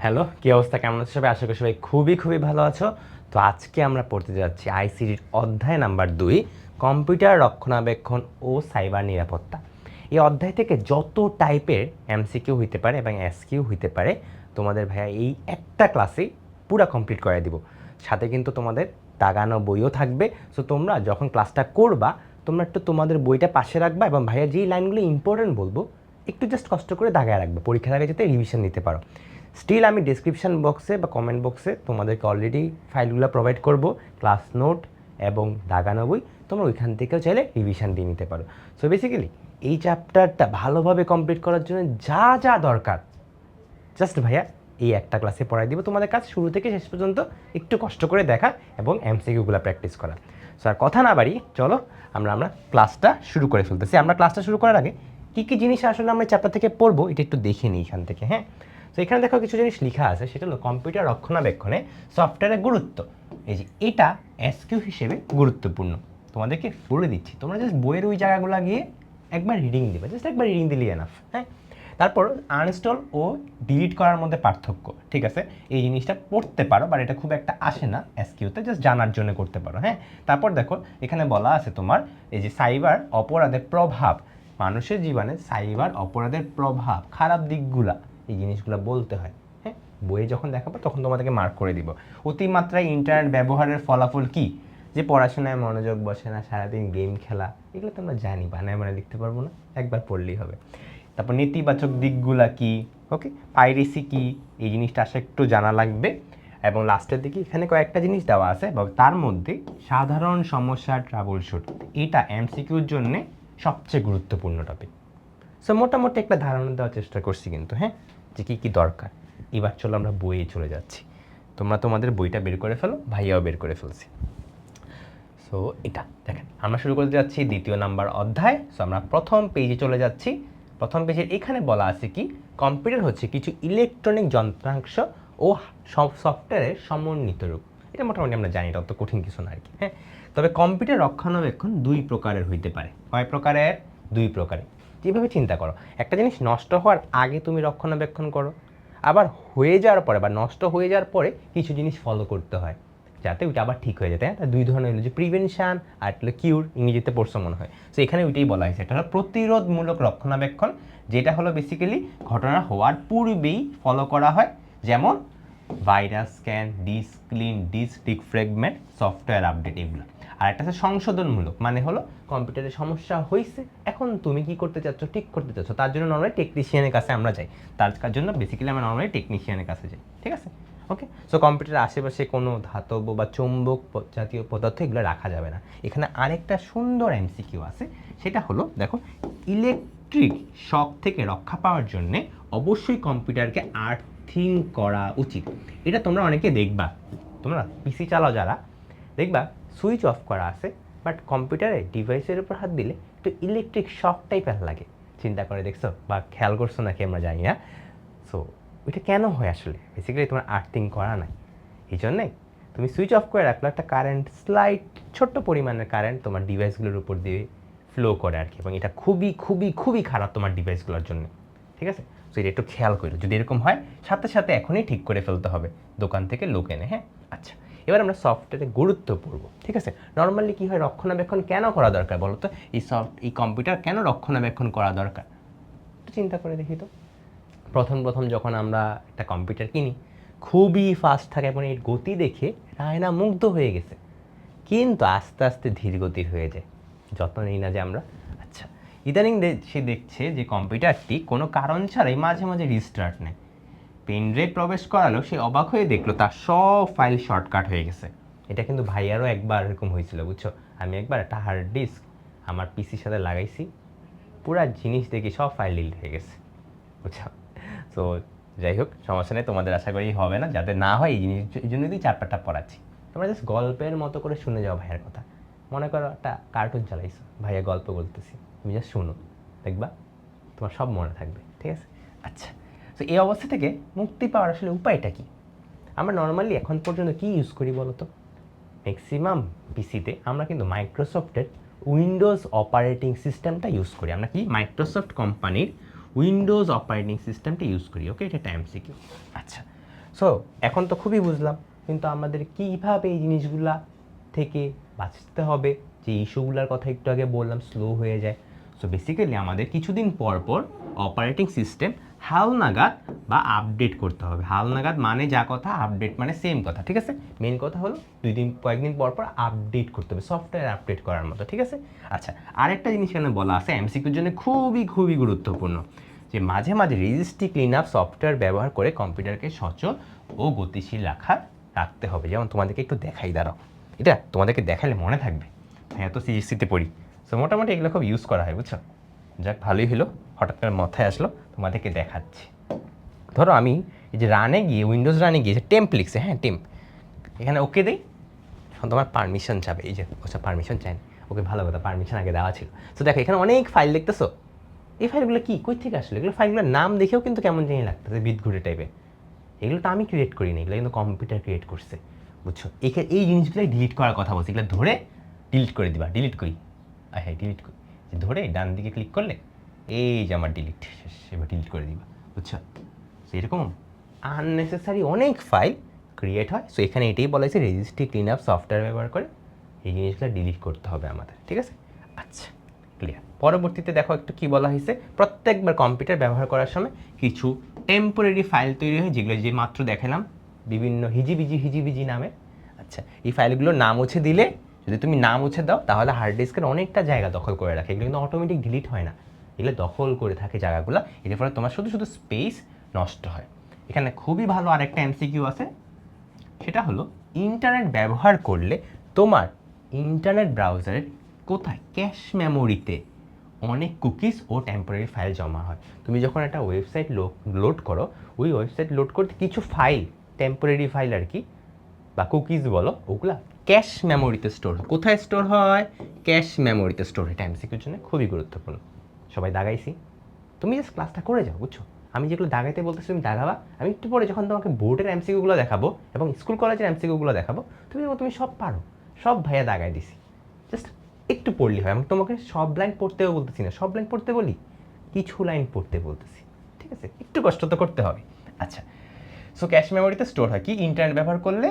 Hello, কি অবস্থা? কেমন আছো সবাই? আশা করি সবাই খুবই ভালো আছো। তো আজকে আমরা পড়তে যাচ্ছি আইসিটির অধ্যায় নাম্বার 2, কম্পিউটার রক্ষণাবেক্ষণ ও সাইবার নিরাপত্তা। এই অধ্যায় থেকে যত টাইপের এমসিকিউ হইতে পারে এবং এসকিউ হইতে পারে তোমাদের ভাইয়া এই একটা ক্লাসেই পুরো কমপ্লিট করে দিব। সাথে কিন্তু তোমাদের দাগানো বইও থাকবে। সো তোমরা যখন ক্লাসটা করবা তোমরা একটু তোমাদের বইটা পাশে রাখবা এবং ভাইয়া যেই লাইনগুলো ইম্পর্টেন্ট বলবো একটু জাস্ট কষ্ট করে দাগায় রাখবে, পরীক্ষার আগে যাতে রিভিশন নিতে পারো। স্টিল আমি ডিসক্রিপশান বক্সে বা কমেন্ট বক্সে তোমাদেরকে অলরেডি ফাইলগুলো প্রোভাইড করব, ক্লাস নোট এবং দাগানো বই। তোমরা ওইখান থেকেও চাইলে রিভিশন দিয়ে নিতে পারো। সো বেসিক্যালি এই চ্যাপ্টারটা ভালোভাবে কমপ্লিট করার জন্য যা যা দরকার জাস্ট ভাইয়া এই একটা ক্লাসে পড়াই দিব। তোমাদের কাজ শুরু থেকে শেষ পর্যন্ত একটু কষ্ট করে দেখা এবং এমসিকিউগুলো প্র্যাকটিস করা। সো আর কথা না বাড়ি চলো আমরা ক্লাসটা শুরু করে ফেলতেছি। আমরা ক্লাসটা শুরু করার আগে কী কী জিনিস আসলে আমরা চ্যাপ্টার থেকে পড়বো এটা একটু দেখে নিই এখান থেকে। হ্যাঁ, তো এখানে দেখো কিছু জিনিস লেখা আছে, সেটা হলো কম্পিউটার রক্ষণাবেক্ষণে সফটওয়্যারের গুরুত্ব। এই যে এটা এসকিউ হিসেবে গুরুত্বপূর্ণ, তোমাদেরকে বলে দিচ্ছি। তোমরা জাস্ট বইয়ের ওই জায়গাগুলো গিয়ে একবার রিডিং দিবে, জাস্ট একবার রিডিং দিলেই এনাফ। হ্যাঁ, তারপর আনইনস্টল ও ডিলিট করার মধ্যে পার্থক্য, ঠিক আছে, এই জিনিসটা পড়তে পারো, বাট এটা খুব একটা আসে না এসকিউতে, জাস্ট জানার জন্য করতে পারো। হ্যাঁ, তারপর দেখো এখানে বলা আছে তোমার এই যে সাইবার অপরাধের প্রভাব, মানুষের জীবনে সাইবার অপরাধের প্রভাব, খারাপ দিকগুলা, এই জিনিসগুলো বলতে হয়। হ্যাঁ, বইয়ে যখন দেখাবো তখন তোমাদেরকে মার্ক করে দিব। অতিমাত্রায় ইন্টারনেট ব্যবহারের ফলাফল কি? যে পড়াশোনায় মনোযোগ বসে না, সারাদিন গেম খেলা, এগুলো তো আমরা জানি, বানায় মানে লিখতে পারবো না, একবার পড়লেই হবে। তারপর নেতিবাচক দিকগুলা কি, ওকে, পাইরেসি কি, এই জিনিসটা আসলে একটু জানা লাগবে। এবং লাস্টের দিকে এখানে কয়েকটা জিনিস দেওয়া আছে, তার মধ্যে সাধারণ সমস্যা ট্রাবল শুট, এটা এমসিকিউর জন্য সবচেয়ে গুরুত্বপূর্ণ টপিক। সো মোটামুটি একটা ধারণা দেওয়ার চেষ্টা করছি কিন্তু, হ্যাঁ, যে কী কী দরকার। এবার চলো আমরা বইয়ে চলে যাচ্ছি। তোমরা তোমাদের বইটা বের করে ফেলো, ভাইয়াও বের করে ফেলছি। সো এটা দেখেন, আমরা শুরু করতে যাচ্ছি 2 নাম্বার অধ্যায়। সো আমরা প্রথম পেজে চলে যাচ্ছি। প্রথম পেজের এখানে বলা আছে কি, কম্পিউটার হচ্ছে কিছু ইলেকট্রনিক যন্ত্রাংশ ও সফটওয়্যারের সমন্বিত রূপ। এটা মোটামুটি আমরা জানি, এটা অত কঠিন কিছু না আর কি। হ্যাঁ, তবে কম্পিউটার রক্ষণাবেক্ষণ 2 প্রকারের হইতে পারে। কয় প্রকারের? 2 প্রকারের। যেভাবে চিন্তা করো, একটা জিনিস নষ্ট হওয়ার আগে তুমি রক্ষণাবেক্ষণ করো, আবার হয়ে যাওয়ার পরে বা নষ্ট হয়ে যাওয়ার পরে কিছু জিনিস ফলো করতে হয় যাতে ওইটা আবার ঠিক হয়ে যেতে। হ্যাঁ, 2 ধরনের হলো যে প্রিভেনশন আর হলো কিউর, ইংরেজিতে পড়ছো মনে হয়। সো এখানে ওইটাই বলা হয়েছে, এটা হলো প্রতিরোধমূলক রক্ষণাবেক্ষণ, যেটা হলো বেসিক্যালি ঘটনা হওয়ার পূর্বেই ফলো করা হয়। যেমন virus scan, disk clean, disk defragment, software update, এগুলো। আর একটা হচ্ছে সংশোধনমূলক, মানে হলো কম্পিউটারে সমস্যা হয়েছে, এখন তুমি কি করতে চাচ্ছ, ঠিক করতে চাচ্ছ, তার জন্য নর্মালি টেকনিশিয়ানের কাছে আমরা যাই। তার জন্য বেসিক্যালি আমরা নর্মালি টেকনিশিয়ানের কাছে যাই, ঠিক আছে। ওকে, সো কম্পিউটারের আশেপাশে কোনো ধাতব বা চৌম্বক জাতীয় পদার্থ এগুলো রাখা যাবে না। এখানে আরেকটা সুন্দর এমসিকিউ আছে, সেটা হলো দেখো, ইলেকট্রিক শক থেকে রক্ষা পাওয়ার জন্যে অবশ্যই কম্পিউটারকে আর্থিং করা উচিত। এটা তোমরা অনেকে দেখবা, তোমরা পিসি চালাও যারা, দেখবা সুইচ অফ করা আছে, বাট কম্পিউটারে ডিভাইসের উপর হাত দিলে একটু ইলেকট্রিক শক টাইপের লাগে। চিন্তা করে দেখছো বা খেয়াল করছো নাকি আমরা জানি না। সো ওইটা কেন হয় আসলে? বেসিক্যালি তোমার আর্থিং করা নাই, এই জন্যে তুমি সুইচ অফ করে রাখলে একটা কারেন্ট, স্লাইট ছোট্ট পরিমাণের কারেন্ট তোমার ডিভাইসগুলোর উপর দিয়ে ফ্লো করে আর কি, এবং এটা খুবই খারাপ তোমার ডিভাইসগুলোর জন্য, ঠিক আছে। সো এটা একটু খেয়াল করো, যদি এরকম হয় সাথে সাথে এখনই ঠিক করে ফেলতে হবে, দোকান থেকে লোক এনে। হ্যাঁ, আচ্ছা, এবার আমরা সফটওয়্যারের গুরুত্ব পড়ব, ঠিক আছে। নর্মালি কী হয়, রক্ষণাবেক্ষণ কেন করা দরকার বলো তো? এই কম্পিউটার কেন রক্ষণাবেক্ষণ করা দরকার একটু চিন্তা করে দেখি তো। প্রথম যখন আমরা একটা কম্পিউটার কিনি, খুবই ফাস্ট থাকে এবং এর গতি দেখে রায়না মুগ্ধ হয়ে গেছে, কিন্তু আস্তে আস্তে ধীর গতির হয়ে যায়, যত্ন নিই না যে আমরা। আচ্ছা, ইদানিং সে দেখছে যে কম্পিউটারটি কোনো কারণ ছাড়াই মাঝে মাঝে রিস্টার্ট নেয়। পেন ড্রাইভ প্রবেশ করালো, সে অবাক হয়ে দেখলো তার সব ফাইল শর্টকাট হয়ে গেছে। এটা কিন্তু ভাইয়ারও একবার এরকম হয়েছিল, বুঝছো। আমি একবার একটা হার্ড ডিস্ক আমার পিসির সাথে লাগাইছি, পুরা জিনিস দেখি সব ফাইল ডিলিট হয়ে গেছে, বুঝছো। তো যাই হোক, সমস্যা নেই, তোমাদের আশা করি হবে না, যাতে না হয় এই জন্যই তুই চ্যাপ্টারটা পড়াচ্ছি। তোমরা জাস্ট গল্পের মতো করে শুনে যাও ভাইয়ের কথা। মনে করো একটা কার্টুন চালাইছো, ভাইয়া গল্প বলতেছি, তুমি জাস্ট শুনো, দেখবা তোমার সব মনে থাকবে, ঠিক আছে। আচ্ছা, তো এই অবস্থা থেকে মুক্তি পাওয়ার আসলে উপায়টা কি? আমরা নর্মালি এখন পর্যন্ত কি ইউজ করি বলো তো? ম্যাক্সিমাম পিসিতে আমরা কিন্তু মাইক্রোসফটের উইন্ডোজ অপারেটিং সিস্টেমটা ইউজ করি। আমরা কি মাইক্রোসফট কোম্পানির উইন্ডোজ অপারেটিং সিস্টেমটা ইউজ করি, ওকে, এটা একটা এমসিকিউ। আচ্ছা, সো এখন তো খুবই বুঝলাম, কিন্তু আমাদের কীভাবে এই জিনিসগুলা থেকে বাঁচতে হবে, যে ইস্যুগুলোর কথা একটু আগে বললাম স্লো হয়ে যায়। সো বেসিক্যালি আমাদের কিছুদিন পর পর অপারেটিং সিস্টেম হালনাগাদ বা আপডেট করতে হবে। হালনাগাদ মানে যা কথা, আপডেট মানে সেম কথা, ঠিক আছে? মেন কথা হলো কয়েকদিন পর পর আপডেট করতে হবে, সফটওয়্যার আপডেট করার মতো, ঠিক আছে? আচ্ছা, আরেকটা জিনিস এখানে বলা আছে এমসিকিউর জন্য খুবই খুবই গুরুত্বপূর্ণ, যে মাঝে মাঝে রেজিস্ট্রি ক্লিন আপ সফটওয়্যার ব্যবহার করে কম্পিউটারকে সচল ও গতিশীল রাখতে হবে। যেমন তোমাদেরকে একটু দেখাই, দাঁড়াও, এটা তোমাদেরকে দেখালে মনে থাকবে, হ্যাঁ তো সিএসসিতে পড়ি, সো মোটামুটি এগুলো খুব ইউজ করা হয়, বুঝছো? যাক, ভালোই হলো, হঠাৎ করে মাথায় আসলো, তোমাদেরকে দেখাচ্ছি। ধরো আমি এই যে রানে গিয়ে, উইন্ডোজ রানে গিয়ে টেম্প লিখছে, হ্যাঁ টেম্প, এখানে ওকে দেই, এখন তোমার পারমিশন চাবে, এই যে ওটা পারমিশন চাই না, ওকে ভালো কথা, পারমিশন আগে দেওয়া ছিল। সো দেখো এখানে অনেক ফাইল দেখতেছো, এই ফাইলগুলো কি, কই থেকে আসলে? এগুলো ফাইলগুলোর নাম দেখেও কিন্তু কেমন জানি লাগতেছে, বিদঘুটে টাইপের। এগুলো তো আমি ক্রিয়েট করিনি, এগুলো কিন্তু কম্পিউটার ক্রিয়েট করছে, বুঝছো? এই জিনিসগুলোই ডিলিট করার কথা বলছি, এগুলো ধরে ডিলিট করে দিবা। ডিলিট করি, হ্যাঁ ডিলিট করি, ধরে ডান দিকে ক্লিক করলে এই যে আমার ডিলিট শেষ, এবার ডিলিট করে দিবা, বুঝছো? সো এরকম আননেসেসারি অনেক ফাইল ক্রিয়েট হয়। সো এখানে এটাই বলা হয়েছে রেজিস্ট্রি ক্লিন আপ সফটওয়্যার ব্যবহার করে এই জিনিসগুলো ডিলিট করতে হবে আমাদের, ঠিক আছে? আচ্ছা, ক্লিয়ার। পরবর্তীতে দেখো একটু কী বলা হয়েছে, প্রত্যেকবার কম্পিউটার ব্যবহার করার সময় কিছু টেম্পোরারি ফাইল তৈরি হয়, যেগুলো যে মাত্র দেখালাম বিভিন্ন হিজিবিজি নামে। আচ্ছা, এই ফাইলগুলোর নাম মুছে দিলে, যদি তুমি নাম মুছে দাও তাহলে হার্ড ডিস্কের অনেকটা জায়গা দখল করে রাখে, এগুলো কিন্তু অটোমেটিক ডিলিট হয় না, এগুলো দখল করে থাকে জায়গাগুলো, এর ফলে তোমার শুধু শুধু স্পেস নষ্ট হয়। এখানে খুবই ভালো আরেকটা এমসিকিউ আছে, সেটা হলো ইন্টারনেট ব্যবহার করলে তোমার ইন্টারনেট ব্রাউজারের কোথায়, ক্যাশ মেমোরিতে অনেক কুকিজ ও টেম্পোরারি ফাইল জমা হয়। তুমি যখন একটা ওয়েবসাইট লোড করো, ওই ওয়েবসাইট লোড করতে কিছু ফাইল, টেম্পোরারি ফাইল আর কি, বা কুকিজ বলো, ওগুলা ক্যাশ মেমোরিতে স্টোর হয়। কোথায় স্টোর হয়? ক্যাশ মেমোরিতে স্টোর হয়। এটা এমসিকিউর জন্য খুবই গুরুত্বপূর্ণ। সবাই দাগাইছি, তুমি জাস্ট ক্লাসটা করে যাও, বুঝছো? আমি যেগুলো দাগাইতে বলতেছি তুমি দাগাবা, আমি একটু পরে যখন তোমাকে বোর্ডের এমসিকিউগুলো দেখাবো এবং স্কুল কলেজের এমসিকিউগুলো দেখাবো, তুমি সব পারো, সব ভাইয়া দাগাই দিছি, জাস্ট একটু পড়লি হয়। আমি তোমাকে সব লাইন পড়তেও বলতেছি না, সব লাইন পড়তে বলি, কিছু লাইন পড়তে বলতেছি, ঠিক আছে? একটু কষ্ট তো করতে হবে। আচ্ছা, সো ক্যাশ মেমোরিতে স্টোর হয় কি, ইন্টারনেট ব্যবহার করলে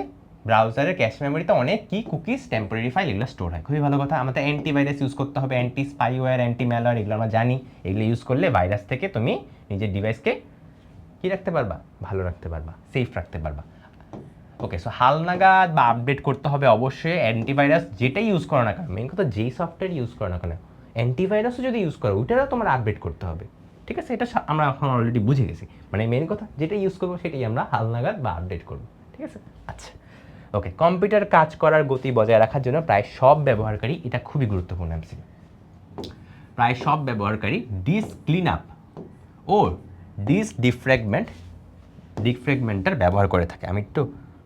ব্রাউজারের ক্যাশ মেমোরিতে অনেক কি, কুকিজ, টেম্পোরারি ফাইল, এগুলো স্টোর হয়। খুবই ভালো কথা। আমাদের অ্যান্টিভাইরাস ইউজ করতে হবে, অ্যান্টি স্পাইওয়্যার, অ্যান্টি ম্যালওয়্যার, এগুলো আমরা জানি। এগুলো ইউজ করলে ভাইরাস থেকে তুমি নিজের ডিভাইসকে কী রাখতে পারবা, ভালো রাখতে পারবা, সেফ রাখতে পারবা। ওকে, সো হালনাগাদ বা আপডেট করতে হবে অবশ্যই। অ্যান্টিভাইরাস যেটাই ইউজ করো না কেন, মেন কথা যেই সফটওয়্যার ইউজ করো না কেন, অ্যান্টিভাইরাসও যদি ইউজ করো ওইটারও তোমার আপডেট করতে হবে, ঠিক আছে? এটা আমরা এখন অলরেডি বুঝে গেছি, মানে মেন কথা যেটা ইউজ করবো সেটাই আমরা হালনাগাদ বা আপডেট করবো, ঠিক আছে? আচ্ছা, ওকে, কম্পিউটার কাজ করার গতি বজায় রাখার জন্য প্রায় সব ব্যবহারকারী, এটা খুবই গুরুত্বপূর্ণ এমসিকিউ, প্রায় সব ব্যবহারকারী ডিস্ক ক্লিন আপ ও ডিস্ক ডিফ্র্যাগমেন্টার ব্যবহার করে থাকে। আমি একটু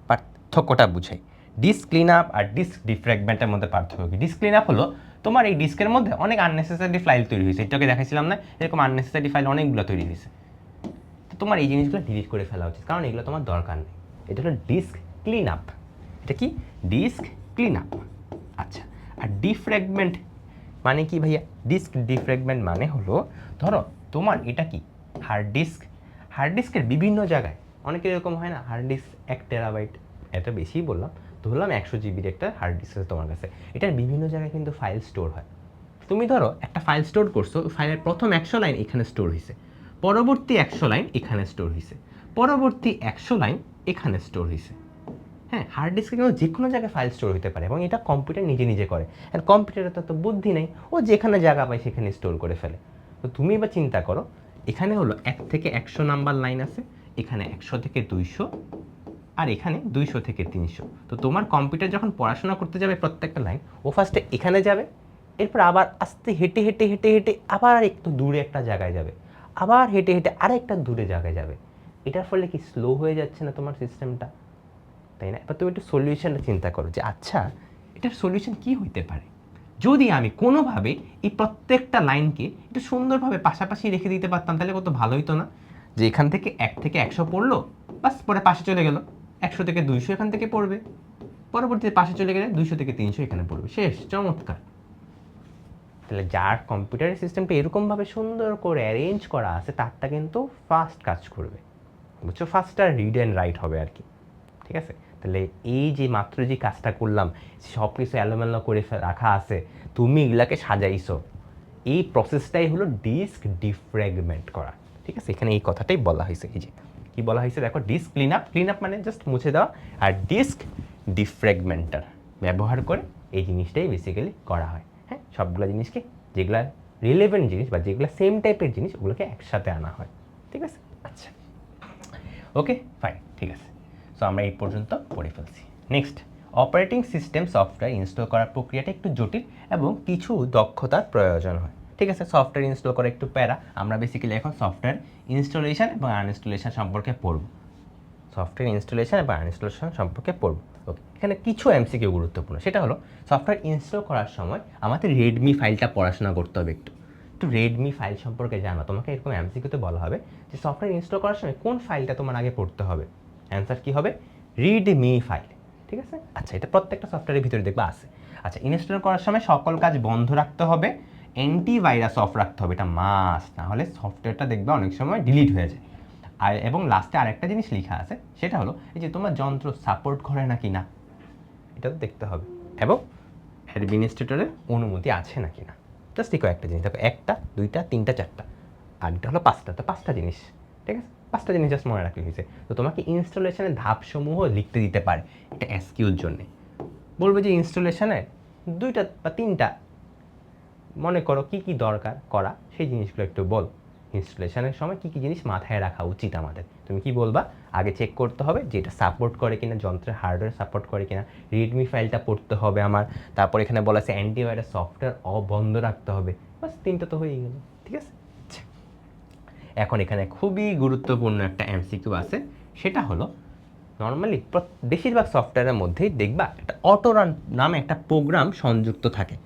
পার্থক্যটা বুঝাই। ডিস্ক ক্লিন আপ আর ডিস্ক ডিফ্র্যাগমেন্টের মধ্যে পার্থক্য কি? ডিস্ক ক্লিন আপ হলো তোমার এই ডিস্কের মধ্যে অনেক আননেসেসারি ফাইল তৈরি হয়েছে, এটাকে দেখাইছিলাম না, এরকম আননেসেসারি ফাইল অনেকগুলো তৈরি হয়েছে, তো তোমার এই জিনিসগুলো ডিলিট করে ফেলা উচিত, কারণ এগুলো তোমার দরকার নেই। এটা হলো ডিস্ক ক্লিন আপ। এটা কি? Disk clean up. আচ্ছা, আর ডিফ্র্যাগমেন্ট মানে কি ভাইয়া? ডিস্ক ডিফ্র্যাগমেন্ট মানে হলো, ধরো তোমার এটা কি হার্ড ডিস্কের বিভিন্ন জায়গায়, অনেকের এরকম হয় না, হার্ড ডিস্ক 1 টেরাবাইট, এত বেশি বললাম, ধরলাম 100 জিবির একটা হার্ড ডিস্ক আছে তোমার কাছে, এটার বিভিন্ন জায়গায় কিন্তু ফাইল স্টোর হয়। তুমি ধরো একটা ফাইল স্টোর করছো, ফাইলের প্রথম 100 লাইন এখানে স্টোর হয়েছে, পরবর্তী 100 লাইন এখানে স্টোর হয়েছে, পরবর্তী 100 লাইন এখানে স্টোর হয়েছে। হ্যাঁ, হার্ড ডিস্কে কিন্তু যে কোনো জায়গায় ফাইল স্টোর হতে পারে এবং এটা কম্পিউটার নিজে নিজে করে। আর কম্পিউটারে তো বুদ্ধি নেই, ও যেখানে জায়গা পায় সেখানে স্টোর করে ফেলে। তো তুমি এবার চিন্তা করো, এখানে হলো 1 থেকে 100 নাম্বার লাইন আছে, এখানে 100 থেকে 200, আর এখানে 200 থেকে 300। তো তোমার কম্পিউটার যখন পড়াশোনা করতে যাবে প্রত্যেকটা লাইন, ও ফার্স্টে এখানে যাবে, এরপর আবার আস্তে হেঁটে হেঁটে হেঁটে হেঁটে আবার একটু দূরে একটা জায়গায় যাবে, আবার হেঁটে হেঁটে আরেকটা দূরে জায়গায় যাবে। এটার ফলে কি স্লো হয়ে যাচ্ছে না তোমার সিস্টেমটা? তাই না? এবার তুমি একটু সলিউশনটা চিন্তা করো যে আচ্ছা এটার সলিউশন কি হইতে পারে, যদি আমি কোনোভাবে এই প্রত্যেকটা লাইনকে একটু সুন্দরভাবে পাশাপাশি রেখে দিতে পারতাম, তাহলে কত ভালো হইতো না? যে এখান থেকে 1 থেকে 100 পড়লো, বাস পরে পাশে চলে গেল, 100 থেকে 200 এখান থেকে পড়বে, পরবর্তীতে পাশে চলে গেলে 200 থেকে 300 এখানে পড়বে, শেষ। চমৎকার। তাহলে যার কম্পিউটারের সিস্টেমটা এরকমভাবে সুন্দর করে অ্যারেঞ্জ করা আছে তারটা কিন্তু ফাস্ট কাজ করবে, বুঝছো, ফাস্টার রিড অ্যান্ড রাইট হবে আর কি। ঠিক আছে, তাহলে এই যে মাত্র যে কাজটা করলাম, সব কিছু এলোমেলো করে রাখা আছে, তুমি এগুলাকে সাজাইছো, এই প্রসেসটাই হলো ডিস্ক ডিফ্র্যাগমেন্ট করা। ঠিক আছে, এখানে এই কথাটাই বলা হয়েছে। এই যে কী বলা হয়েছে দেখো, ডিস্ক ক্লিন আপ মানে জাস্ট মুছে দেওয়া, আর ডিস্ক ডিফ্র্যাগমেন্টার ব্যবহার করে এই জিনিসটাই বেসিক্যালি করা হয়। হ্যাঁ, সবগুলো জিনিসকে, যেগুলা রিলেভেন্ট জিনিস বা যেগুলো সেম টাইপের জিনিস, ওগুলোকে একসাথে আনা হয়। ঠিক আছে, আচ্ছা, ওকে ফাইন, ঠিক আছে। সো আমরা এই পর্যন্ত পড়ে ফেলছি। Next, operating system software install করার প্রক্রিয়াটা একটু জটিল এবং কিছু দক্ষতার প্রয়োজন হয়। ঠিক আছে, সফটওয়্যার ইনস্টল করা একটু প্যারা। আমরা বেসিক্যালি এখন সফটওয়্যার ইনস্টলেশন এবং আনইনস্টলেশন সম্পর্কে পড়ব। সফটওয়্যার ইনস্টলেশন এবং আনইনস্টলেশন সম্পর্কে পড়ব। ওকে, এখানে কিছু এমসিকিউ গুরুত্বপূর্ণ। সেটা হলো, সফটওয়্যার ইনস্টল করার সময় আমাদের রেডমি ফাইলটা পড়াশোনা করতে হবে একটু রেডমি ফাইল সম্পর্কে জানো। তোমাকে এরকম এমসিকিউতে বলা হবে যে সফটওয়্যার ইনস্টল করার সময় কোন ফাইলটা তোমার আগে পড়তে হবে। অ্যান্সার কী হবে? Redmi file. ঠিক আছে, আচ্ছা, এটা প্রত্যেকটা সফটওয়্যারের ভিতরে দেখবা আছে। আচ্ছা, ইনস্টল করার সময় সকল কাজ বন্ধ রাখতে হবে, অ্যান্টিভাইরাস অফ রাখতে হবে, এটা মাস্ট, নাহলে সফটওয়্যারটা দেখবে অনেক সময় ডিলিট হয়ে যায়। আর এবং লাস্টে আরেকটা জিনিস লেখা আছে, সেটা হলো এই যে তোমার যন্ত্র সাপোর্ট করে নাকি না, এটা তো দেখতে হবে, এবং অ্যাডমিনিস্ট্রেটরের অনুমতি আছে নাকি না। জাস্ট কয়েকটা জিনিস দেখো, 1টা 2টা 3টা 4টা, আর এটা হলো 5টা, তো 5টা জিনিস। ঠিক আছে, 5টা জিনিস জাস্ট মনে রাখলে হয়েছে। তো তোমাকে ইনস্টলেশনের ধাপসমূহ লিখতে দিতে পারে, এটা এসকিউর জন্যে বলবে যে ইনস্টলেশনে 2টা বা 3টা মনে করো কী কী দরকার করা, সেই জিনিসগুলো একটু বল। ইনস্টলেশনের সময় কী কী জিনিস মাথায় রাখা উচিত আমাদের, তুমি কি বলবা? আগে চেক করতে হবে যে এটা সাপোর্ট করে কিনা, যন্ত্রের হার্ডওয়্যার সাপোর্ট করে কিনা, রিডমি ফাইলটা পড়তে হবে আমার, তারপর এখানে বলা আছে অ্যান্টিভাইরাস সফটওয়্যার বন্ধ রাখতে হবে। বাস 3টা তো হয়েই গেল। ঠিক আছে, এখন এখানে খুবই গুরুত্বপূর্ণ একটা এমসিকিউ আছে, সেটা হলো নর্মালি বেশিরভাগ সফটওয়্যারের মধ্যেই দেখবা একটা অটোরান নামে একটা প্রোগ্রাম সংযুক্ত থাকে।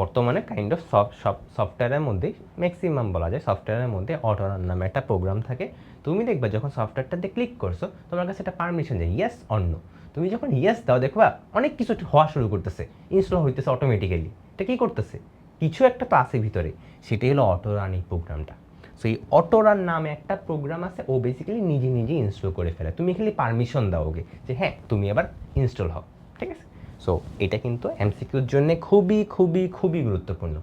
বর্তমানে কাইন্ড অফ সব সফটওয়্যারের মধ্যেই ম্যাক্সিমাম বলা যায় সফটওয়্যারের মধ্যে অটোরান নামে একটা প্রোগ্রাম থাকে। তুমি দেখবা যখন সফটওয়্যারটাতে ক্লিক করছো, তোমার কাছে একটা পারমিশন যায় ইয়েস অর নো। তুমি যখন ইয়েস দাও, দেখবা অনেক কিছু হওয়া শুরু করতেছে, ইনস্টল হইতেছে অটোমেটিক্যালি। এটা কী করতেছে? কিছু একটা তো আছে ভিতরে, সেটাই হলো অটোরান এই প্রোগ্রামটা। সো এই অটোরান নামে একটা প্রোগ্রাম আছে, ও বেসিক্যালি নিজে নিজে ইনস্টল করে ফেলে, তুমি খালি পারমিশন দাও ওকে যে হ্যাঁ তুমি এবার ইনস্টল হও। ঠিক আছে, সো এটা কিন্তু এমসিকিউর জন্য খুবই খুবই খুবই গুরুত্বপূর্ণ।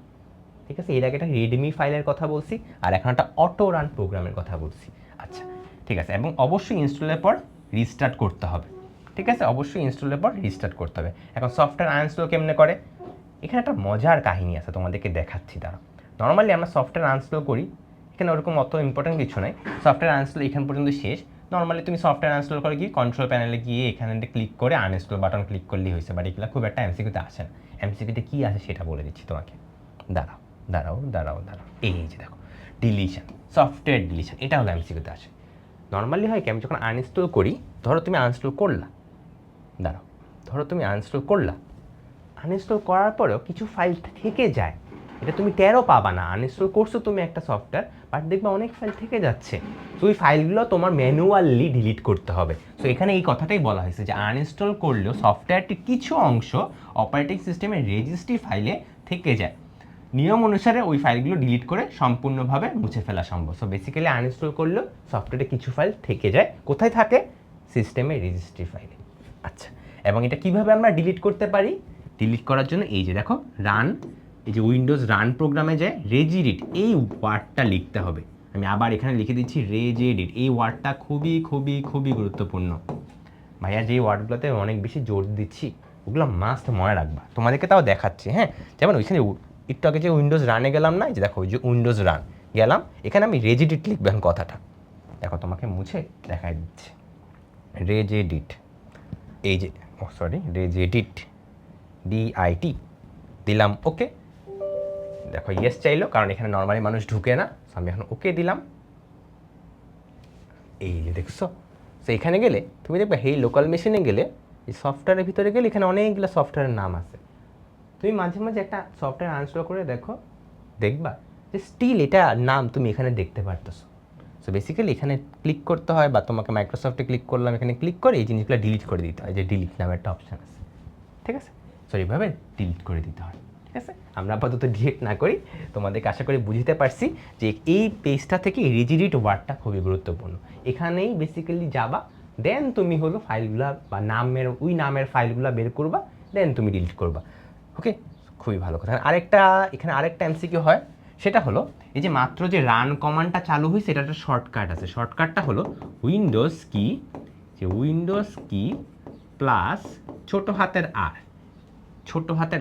ঠিক আছে, এর আগে একটা রেডমি ফাইলের কথা বলছি, আর এখন একটা অটো রান প্রোগ্রামের কথা বলছি। আচ্ছা, ঠিক আছে, এবং অবশ্যই ইনস্টলের পর রিস্টার্ট করতে হবে। ঠিক আছে, অবশ্যই ইনস্টলের পর রিস্টার্ট করতে হবে। এখন সফটওয়্যার আনইনস্টল কেমনে করে, এখানে একটা মজার কাহিনী আছে, তোমাদেরকে দেখাচ্ছি তারা। নর্মালি আমরা সফটওয়্যার আনইনস্টল করি, এখানে ওরকম অত ইম্পর্টেন্ট কিছু নাই, সফটওয়্যার আনইনস্টল এখান পর্যন্ত শেষ। নর্মালি তুমি সফটওয়্যার আনইনস্টল করে গিয়ে কন্ট্রোল প্যানেলে গিয়ে এখানে ক্লিক করে আনইনস্টল বাটন ক্লিক করলেই হয়েছে, বাট এগুলো খুব একটা এমসিকিউতে আসে না। এমসিকিউতে কী আসে সেটা বলে দিচ্ছি তোমাকে, দাঁড়াও দাঁড়াও দাঁড়াও দাঁড়াও, এই যে দেখো ডিলিশন, সফটওয়্যার ডিলিশন, এটা হলো এমসিকিউতে আসে। নর্মালি হয় কি, আমি যখন আনইনস্টল করি, ধরো তুমি আনইনস্টল করলা, দাঁড়াও, ধরো তুমি আনইনস্টল করলা, আনইনস্টল করার পরেও কিছু ফাইল থেকে যায়, এটা তুমি টেরও পাবা না। আনইনস্টল করছো তুমি একটা সফটওয়্যার, বাট দেখবে অনেক ফাইল থেকে যাচ্ছে, তো ওই ফাইলগুলো তোমার ম্যানুয়ালি ডিলিট করতে হবে। সো এখানে এই কথাটাই বলা হয়েছে যে আনইনস্টল করলেও সফটওয়্যারটির কিছু অংশ অপারেটিং সিস্টেমের রেজিস্ট্রি ফাইলে থেকে যায়, নিয়ম অনুসারে ওই ফাইলগুলো ডিলিট করে সম্পূর্ণভাবে মুছে ফেলা সম্ভব। সো বেসিক্যালি আনইনস্টল করলেও সফটওয়্যারে কিছু ফাইল থেকে যায়, কোথায় থাকে? সিস্টেমের রেজিস্ট্রি ফাইলে। আচ্ছা, এবং এটা কিভাবে আমরা ডিলিট করতে পারি? ডিলিট করার জন্য এই যে দেখো রান, এই যে উইন্ডোজ রান প্রোগ্রামে যায় রেজিডিট, এই ওয়ার্ডটা লিখতে হবে। আমি আবার এখানে লিখে দিচ্ছি রেজিডিট, এই ওয়ার্ডটা খুবই খুবই খুবই গুরুত্বপূর্ণ ভাইয়া। যে ওয়ার্ডগুলোতে অনেক বেশি জোর দিচ্ছি ওগুলো মাস্ট মনে রাখবা, তোমাদেরকে তাও দেখাচ্ছি। হ্যাঁ, যেমন ওইখানে একটু আগে যে উইন্ডোজ রানে গেলাম না, যে দেখো ওই যে উইন্ডোজ রান গেলাম, এখানে আমি রেজিডিট লিখবেন কথাটা, দেখো তোমাকে মুছে দেখাই দিচ্ছে, রেজিডিট, এই যে সরি রেজিডিট ডিআইটি দিলাম, ওকে। দেখো ইয়েস চাইলো, কারণ এখানে নর্মালি মানুষ ঢুকে না, আমি এখন ওকে দিলাম। এই যে দেখছো, তো এখানে গেলে তুমি দেখবে এই লোকাল মেশিনে গেলে, এই সফটওয়্যারের ভিতরে গেলে এখানে অনেকগুলো সফটওয়্যারের নাম আছে। তুমি মাঝে মাঝে একটা সফটওয়্যার আনইনস্টল করে দেখো, দেখবা যে স্টিল এটা নাম তুমি এখানে দেখতে পারতেছো। সো বেসিক্যালি এখানে ক্লিক করতে হয়, বা তোমাকে মাইক্রোসফটে ক্লিক করলাম, এখানে ক্লিক করে এই জিনিসগুলো ডিলিট করে দিতে হয়, যে ডিলিট নামে একটা অপশান আছে। ঠিক আছে, সো এইভাবে ডিলিট করে দিতে হয়। ঠিক আছে, আমরা আপাতত ডিলিট না করি। তোমাদেরকে আশা করি বুঝতে পারছি যে এই পেজটা থেকে রিজিডিট ওয়ার্ডটা খুবই গুরুত্বপূর্ণ। এখানেই বেসিক্যালি যাবা, দেন তুমি হলো ফাইলগুলা বা নামের ফাইলগুলা বের করবা, দেন তুমি ডিলিট করবা। ওকে, খুবই ভালো কথা। এখানে আরেকটা এমসিকিউ হয়, সেটা হলো এই যে মাত্র যে রান কমান্ডটা চালু হয়েছে, এটা একটা শর্টকাট আছে। শর্টকাটটা হলো উইন্ডোজ কি প্লাস ছোটো হাতের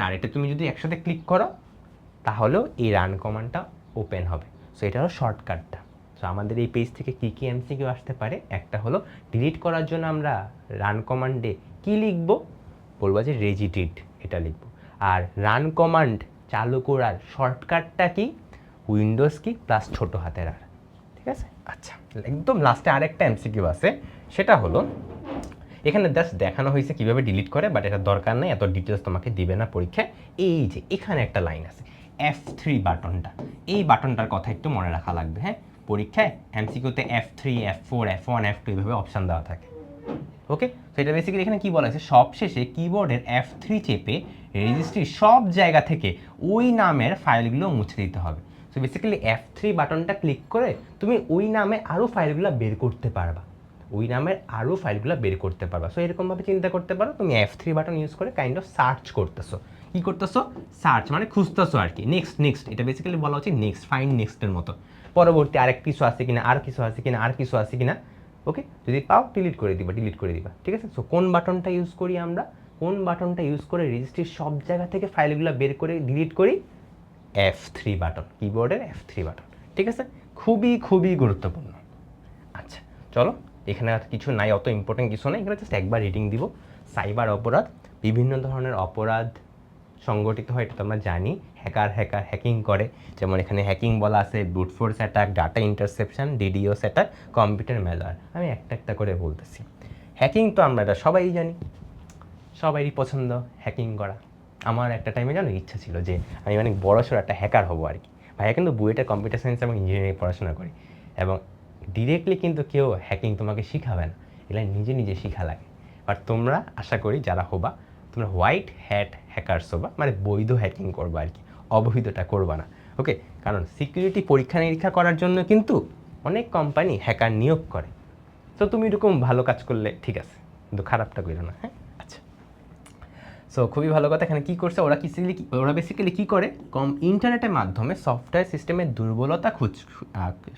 আর, এটা তুমি যদি একসাথে ক্লিক করো তাহলেও এই রান কমান্ডটা ওপেন হবে। সো এটা হলো শর্টকাটটা। সো আমাদের এই পেজ থেকে কী কী এমসিকিউ আসতে পারে, একটা হলো ডিলিট করার জন্য আমরা রান কমান্ডে কী লিখব, বলবো যে রেজিডিট এটা লিখব। আর রান কমান্ড চালু করার শর্টকাটটা কি, উইন্ডোজ কি প্লাস ছোটো হাতের আর। ঠিক আছে, আচ্ছা একদম লাস্টে আরেকটা এমসিকিউ আছে, সেটা হলো এখানে জাস্ট দেখানো হয়েছে কীভাবে ডিলিট করে, বাট এটা দরকার নেই, এত ডিটেলস তোমাকে দিবে না পরীক্ষায়। এই যে এখানে একটা লাইন আছে F3 বাটনটা, এই বাটনটার কথা একটু মনে রাখা লাগবে। হ্যাঁ, পরীক্ষায় এমসিকিউতে F3, F4, F1, F2 এইভাবে অপশান দেওয়া থাকে। ওকে, তো এটা বেসিক্যালি এখানে কী বলা হয়েছে, সবশেষে কিবোর্ডের F3 চেপে রেজিস্ট্রির সব জায়গা থেকে ওই নামের ফাইলগুলো মুছে দিতে হবে। সো বেসিক্যালি F3 বাটনটা ক্লিক করে তুমি ওই নামে আরও ফাইলগুলো বের করতে পারবা, সো এরকমভাবে চিন্তা করতে পারো, তুমি F3 বাটন ইউজ করে কাইন্ড অফ সার্চ করতেছো। কী করতেছো, সার্চ মানে খুঁজতেছো আর কি। নেক্সট, এটা বেসিক্যালি বলা হচ্ছে নেক্সট, ফাইন্ড নেক্সটের মতো, পরবর্তী আরেক কিছু আছে কিনা, আর কিছু আছে কিনা। ওকে, যদি পাও ডিলিট করে দিবা। ঠিক আছে, সো কোন বাটনটা ইউজ করি আমরা, রেজিস্ট্রির সব জায়গা থেকে ফাইলগুলো বের করে ডিলিট করি, F3 বাটন, কিবোর্ডের F3 বাটন। ঠিক আছে, খুবই গুরুত্বপূর্ণ। আচ্ছা চলো, এখানে আর কিছু নাই, অত ইম্পর্টেন্ট কিছু নাই, এখানে জাস্ট একবার রিডিং দিব। সাইবার অপরাধ, বিভিন্ন ধরনের অপরাধ সংগঠিত হয়, এটা তো আমরা জানি। হ্যাকিং করে, যেমন এখানে হ্যাকিং বলা আছে, brute force attack, data interception, DDoS attack, computer malware. আমি একটা করে বলতেছি। হ্যাকিং তো আমরা এটা সবাই জানি, সবারই পছন্দ হ্যাকিং করা। আমার একটা টাইমে জানো ইচ্ছা ছিল যে আমি অনেক বড়সড় একটা হ্যাকার হবো আর কি। ভাইয়া কিন্তু বুয়েটে কম্পিউটার সায়েন্স এবং ইঞ্জিনিয়ারিং পড়াশোনা করি, এবং ডিরেক্টলি কিন্তু কেউ হ্যাকিং তোমাকে শিখাবে না, এগুলো নিজে শিখা লাগে। বাট তোমরা আশা করি যারা হবা, তোমরা হোয়াইট হ্যাট হ্যাকারস হবা, মানে বৈধ হ্যাকিং করবা আর কি, অবৈধটা করবা না। ওকে, কারণ সিকিউরিটি পরীক্ষা নিরীক্ষা করার জন্য কিন্তু অনেক কোম্পানি হ্যাকার নিয়োগ করে। তো তুমি এরকম ভালো কাজ করলে ঠিক আছে, কিন্তু খারাপটা করো না। হ্যাঁ, আচ্ছা, সো খুবই ভালো কথা। এখানে কী করছে ওরা বেসিক্যালি কী করে, ইন্টারনেটের মাধ্যমে সফটওয়্যার সিস্টেমের দুর্বলতা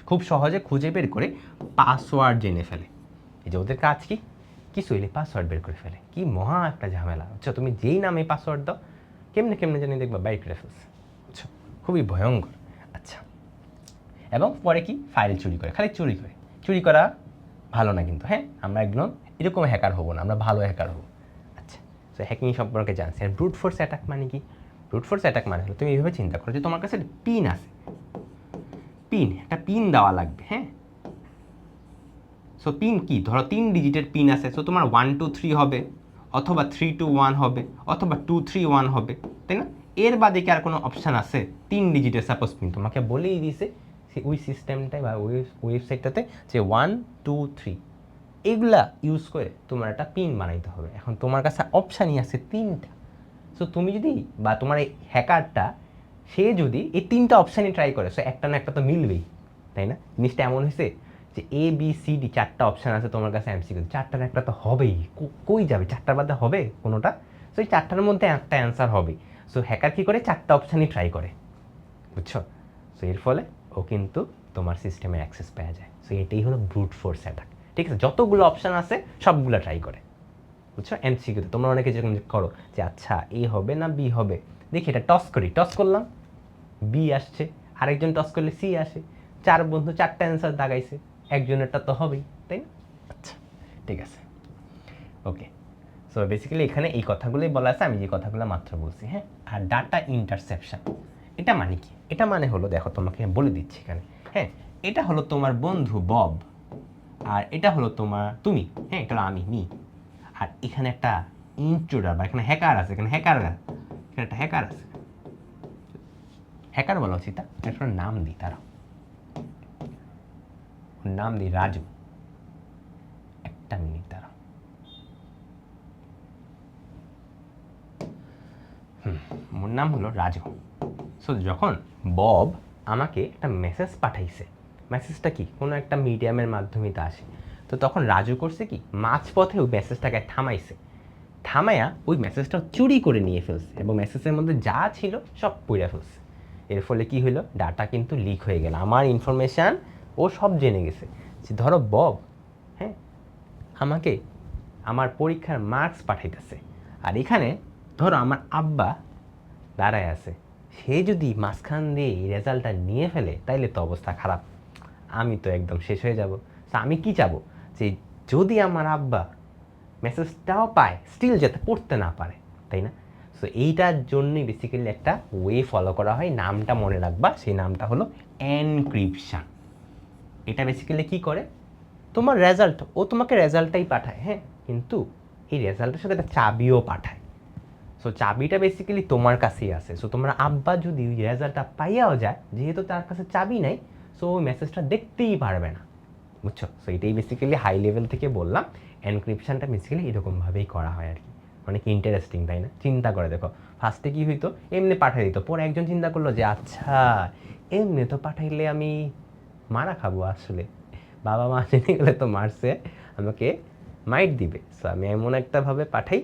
খুব সহজে খুঁজে বের করে পাসওয়ার্ড জেনে ফেলে। এই যে ওদের কাজ কিছু হইলে পাসওয়ার্ড বের করে ফেলে, কি মহা একটা ঝামেলা। আচ্ছা, তুমি যেই নামে পাসওয়ার্ড দাও কেমনে জানি দেখবা বাইক করে ফেলছে। আচ্ছা, খুবই ভয়ঙ্কর। আচ্ছা, এবং পরে কি ফাইল চুরি করে, খালি চুরি করা ভালো না কিন্তু। হ্যাঁ, আমরা একদম এরকম হ্যাকার হবো না, আমরা ভালো হ্যাকার হবো। আচ্ছা, তো হ্যাকিং সম্পর্কে জানছি। আর ব্রুট ফোর্স অ্যাটাক মানে কি, হলো তুমি এইভাবে চিন্তা করো যে তোমার কাছে পিন আছে, একটা পিন দেওয়া লাগবে। হ্যাঁ, সো পিন কি, ধরো 3 ডিজিটের পিন আছে, সো তোমার 1 2 3 হবে, অথবা 3 2 1 হবে, অথবা 2 3 1 হবে, তাই না? এর বাদে কি আর কোনো অপশান আছে? 3 ডিজিটের সাপোজ পিন তোমাকে বলেই দিয়েছে ওই সিস্টেমটাই বা ওই ওয়েবসাইটটাতে যে 1 2 3 এগুলা ইউজ করে তোমার একটা পিন বানাইতে হবে। এখন তোমার কাছে অপশানই আছে 3টা। সো তুমি যদি, বা তোমার এই হ্যাকারটা সে যদি এই 3টা অপশানই ট্রাই করে, সো একটা না একটা তো মিলবেই, তাই না? জিনিসটা এমন হয়েছে যে ABCD 4টা অপশান আছে তোমার কাছে এমসিকিউ, 4টার একটা তো হবেই, কই যাবে 4টার বাদে হবে কোনোটা? সো এই 4টার মধ্যে একটা অ্যান্সার হবে। সো হ্যাকার কী করে, 4টা অপশানই ট্রাই করে, বুঝছো? সো এর ফলে ও কিন্তু তোমার সিস্টেমে অ্যাক্সেস পাওয়া যায়। সো এটাই হলো ব্রুট ফোর্স অ্যাটাক। ঠিক আছে, যতগুলো অপশান আছে সবগুলো ট্রাই করে, বুঝছো? এমসিকিউতে তোমরা অনেকে যেরকম করো যে আচ্ছা এ হবে না বি হবে, দেখি এটা টস করলাম, বি আসছে, আরেকজন টস করলে সি আসে, 4 বন্ধু 4টা অ্যান্সার দাগাইছে, একজনেরটা তো হবেই, তাই না? আচ্ছা, ঠিক আছে, ওকে। সো বেসিক্যালি এখানে এই কথাগুলোই বলা আছে, আমি যে কথাগুলো মাত্র বলছি। হ্যাঁ, আর ডাটা ইন্টারসেপশন এটা মানে কি? এটা মানে হলো, দেখো তোমাকে বলে দিচ্ছি এখানে। হ্যাঁ, এটা হলো তোমার বন্ধু বব, আর এটা হলো তুমি। হ্যাঁ, এটা হলো আমি মি, আর এখানে একটা ইন্ট্রুডার বা এখানে হ্যাকার আছে, এখানে একটা হ্যাকার আছে, হ্যাকার বলা উচিত, একটা নাম দিই, নাম দিই রাজু। একটা মিনিট দাঁড়াও। ওর নাম হলো রাজু। সো যখন বব আমাকে একটা মেসেজ পাঠাইছে, মেসেজটা কি কোনো একটা মিডিয়ামের মাধ্যমে তা আসে, তো তখন রাজু করছে কি মাঝপথে ওই মেসেজটাকে থামাইছে, থামায়া ওই মেসেজটা চুরি করে নিয়ে ফেলছে এবং মেসেজের মধ্যে যা ছিল সব পুড়ে ফেলছে। এর ফলে কি হলো, ডাটা কিন্তু লিক হয়ে গেল, আমার ইনফরমেশান ও সব জেনে গেছে। যে ধরো বব, হ্যাঁ, আমাকে আমার পরীক্ষার মার্কস পাঠাইতেছে, আর এখানে ধরো আমার আব্বা দাঁড়ায় আছে, সে যদি মাঝখান দিয়ে এই রেজাল্টটা নিয়ে ফেলে তাইলে তো অবস্থা খারাপ, আমি তো একদম শেষ হয়ে যাব। তো আমি কি চাবো, যে যদি আমার আব্বা মেসেজটাও পায় স্টিল যাতে পড়তে না পারে, তাই না? সো এইটার জন্যই বেসিক্যালি একটা ওয়ে ফলো করা হয়, নামটা মনে রাখবা, সেই নামটা হলো এনক্রিপশন। এটা বেসিক্যালি কি করে, তোমার রেজাল্ট, ও তোমাকে রেজাল্টটাই পাঠায়, হ্যাঁ, কিন্তু এই রেজাল্টের সাথে একটা চাবিও পাঠায়। সো চাবিটা বেসিক্যালি তোমার কাছেই আছে। সো তোমার আব্বা যদি ওই রেজাল্টটা পাইয়াও যায়, যেহেতু তার কাছে চাবি নাই, সো ওই মেসেজটা দেখতেই পারবে না, বুঝছো? সো এটাই বেসিক্যালি হাই লেভেল থেকে বললাম, এনক্রিপশনটা বেসিক্যালি এরকমভাবেই করা হয় আর কি। অনেক ইন্টারেস্টিং, তাই না? চিন্তা করে দেখো, ফার্স্টে কী হইতো, এমনি পাঠিয়ে দিত, পরে একজন চিন্তা করলো যে আচ্ছা এমনি তো পাঠাইলে আমি মারা খাবো, আসলে বাবা মা জেনে গেলে তো মারছে, আমাকে মাইট দিবে। সো আমি এমন একটাভাবে পাঠাই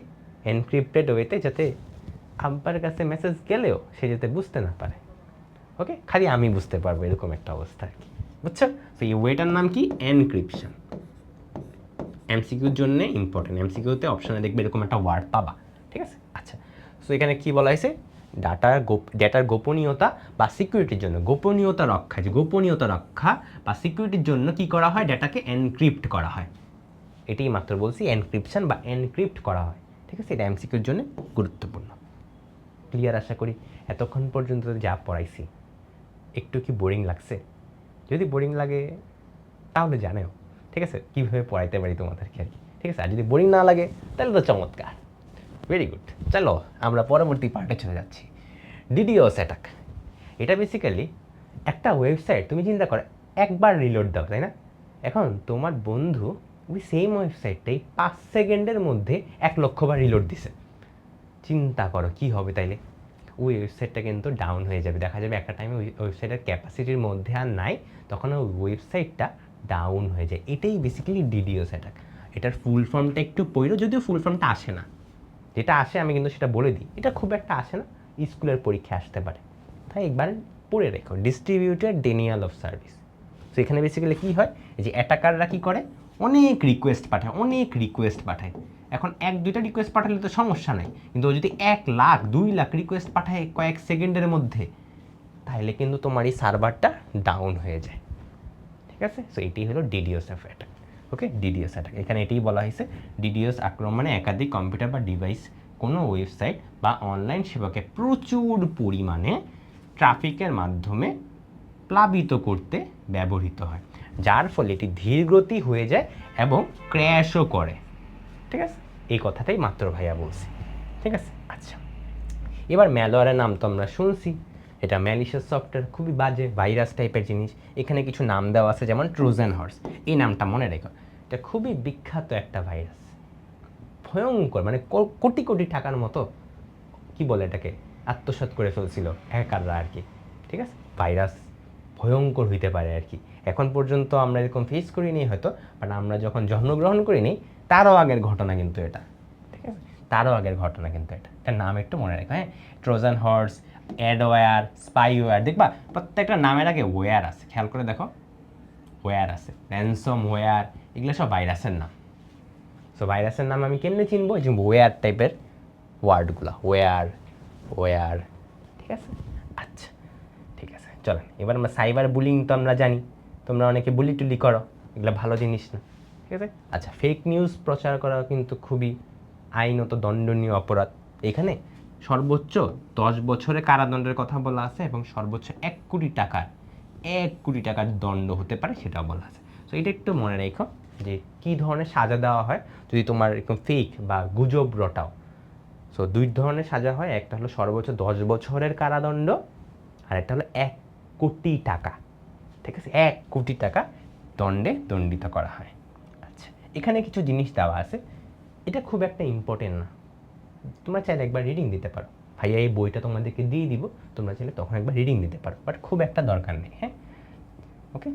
এনক্রিপ্টেড ওয়েতে, যাতে আব্বার কাছে মেসেজ গেলেও সে যাতে বুঝতে না পারে, ওকে, খালি আমি বুঝতে পারবো, এরকম একটা অবস্থা আর কি, বুঝছো? তো এই ওয়েটার নাম কি, এনক্রিপশন। এমসিকিউর জন্য ইম্পর্টেন্ট, এমসিকিউতে অপশানে দেখবে এরকম একটা ওয়ার্ড পাবা, ঠিক আছে? আচ্ছা, সো এখানে কি বলা হয়েছে, ডেটার গোপনীয়তা বা সিকিউরিটির জন্য, গোপনীয়তা রক্ষা, যে গোপনীয়তা রক্ষা বা সিকিউরিটির জন্য কি করা হয়, ডেটাকে এনক্রিপ্ট করা হয়। এটাই মাত্র বলছি, এনক্রিপশন বা এনক্রিপ্ট করা হয়, ঠিক আছে? এটা এমসিকিউর জন্য গুরুত্বপূর্ণ। ক্লিয়ার আশা করি। এতক্ষণ পর্যন্ত যা পড়াইছি একটু কি বোরিং লাগছে? যদি বোরিং লাগে তাহলে জানেও, ঠিক আছে, কীভাবে পড়াইতে পারি তোমাদেরকে আর কি, ঠিক আছে? আর যদি বোরিং না লাগে তাহলে তো চমৎকার, ভেরি গুড। চলো আমরা পরবর্তী পার্টে চলে যাচ্ছি, ডিডিওস অ্যাটাক। এটা বেসিক্যালি একটা ওয়েবসাইট, তুমি চিন্তা করো একবার রিলোড দাও, তাই না? এখন তোমার বন্ধু ওই সেম ওয়েবসাইটটাই 5 সেকেন্ডের মধ্যে 1,00,000 বার রিলোড দিছে, চিন্তা করো কি হবে তাইলে? ওই ওয়েবসাইটটা কিন্তু ডাউন হয়ে যাবে, দেখা যাবে একটা টাইমে ওই ওয়েবসাইটের ক্যাপাসিটির মধ্যে আর নাই, তখন ওই ওয়েবসাইটটা ডাউন হয়ে যায়। এটাই বেসিক্যালি ডিডিওস অ্যাটাক। এটার ফুল ফর্মটা একটু পড়ো, যদিও ফুল ফর্মটা আসে না, যেটা আসে আমি কিন্তু সেটা বলে দিই, এটা খুব একটা আসে না, স্কুলের পরীক্ষা আসতে পারে, তাই একবার পড়ে রেখো, ডিস্ট্রিবিউটেড ডেনিয়াল অফ সার্ভিস। তো এখানে বেসিক্যালি কী হয়, যে অ্যাটাকাররা কী করে, অনেক রিকোয়েস্ট পাঠায়। এখন 1-2টা রিকোয়েস্ট পাঠালে তো সমস্যা নাই, কিন্তু ও যদি 1,00,000 2,00,000 রিকোয়েস্ট পাঠায় কয়েক সেকেন্ডের মধ্যে, তাহলে কিন্তু তোমার এই সার্ভারটা ডাউন হয়ে যায়, ঠিক আছে? সো এটাই হলো ডিডিওস অ্যাটাক, ওকে, ডিডিওস অ্যাটাক। এখানে এটাই বলা হয়েছে, ডিডিওস আক্রমণে একাধিক কম্পিউটার বা ডিভাইস কোনো ওয়েবসাইট বা অনলাইন সেবাকে প্রচুর পরিমাণে ট্রাফিকের মাধ্যমে প্লাবিত করতে ব্যবহৃত হয়, যার ফলে এটি ধীরগতি হয়ে যায় এবং ক্র্যাশও করে, ঠিক আছে? এই কথাটাই মাত্র ভাইয়া বলছি, ঠিক আছে? আচ্ছা, এবার ম্যালওয়্যারের নাম তো আমরা শুনছি, এটা ম্যালিশিয়াস সফটওয়্যার, খুবই বাজে ভাইরাস টাইপের জিনিস। এখানে কিছু নাম দেওয়া আছে, যেমন ট্রোজান হর্স, এই নামটা মনে রেখো, এটা খুবই বিখ্যাত একটা ভাইরাস, ভয়ঙ্কর, মানে কোটি কোটি টাকার মতো কি বলে এটাকে আত্মসাৎ করে ফেলছিল হ্যাকাররা আর কি, ঠিক আছে? ভাইরাস ভয়ঙ্কর হইতে পারে আর কি, এখন পর্যন্ত আমরা এরকম ফেস করিনি হয়তো, বাট আমরা যখন জন্মগ্রহণ করিনি তারও আগের ঘটনা কিন্তু এটা, ঠিক আছে? তারও আগের ঘটনা কিন্তু এটা, এটার নাম একটু মনে রাখো, হ্যাঁ? ট্রোজান হর্স, অ্যাডওয়্যার, স্পাইওয়্যার, দেখবা প্রত্যেকটা নামের আগে ওয়্যার আছে, খেয়াল করে দেখো, ওয়্যার আছে, র্যানসম ওয়্যার, এগুলো সব ভাইরাসের নাম। সো ভাইরাসের নাম আমি কেমনে চিনবো, যে ওয়্যার টাইপের ওয়ার্ডগুলো, ওয়্যার, ঠিক আছে? আচ্ছা, ঠিক আছে, চলেন এবার আমরা সাইবার বুলিং তো আমরা জানি, তোমরা অনেকে বুলি টুলি করো, এগুলো ভালো জিনিস না, ঠিক আছে? আচ্ছা, ফেক নিউজ প্রচার করা কিন্তু খুবই আইনত দণ্ডনীয় অপরাধ। এখানে সর্বোচ্চ 10 বছরের কারাদণ্ডের কথা বলা আছে এবং সর্বোচ্চ 1 কোটি টাকার দণ্ড হতে পারে, সেটাও বলা আছে। সো এটা একটু মনে রেখো, যে কী ধরনের সাজা দেওয়া হয় যদি তোমার এরকম ফেক বা গুজব রটাও। সো 2 ধরনের সাজা হয়, একটা হলো সর্বোচ্চ 10 বছরের কারাদণ্ড, আর একটা হলো 1 কোটি টাকা, ঠিক আছে? 1 কোটি টাকা দণ্ডে দণ্ডিত করা হয়। আচ্ছা, এখানে কিছু জিনিস দেওয়া আছে, এটা খুব একটা ইম্পর্টেন্ট না, তোমরা চাইলে একবার রিডিং দিতে পারো, ভাইয়া এই বইটা তোমাদেরকে দিয়ে দিব, তোমরা চাইলে তখন একবার রিডিং দিতে পারো, বাট খুব একটা দরকার নেই। হ্যাঁ, ওকে,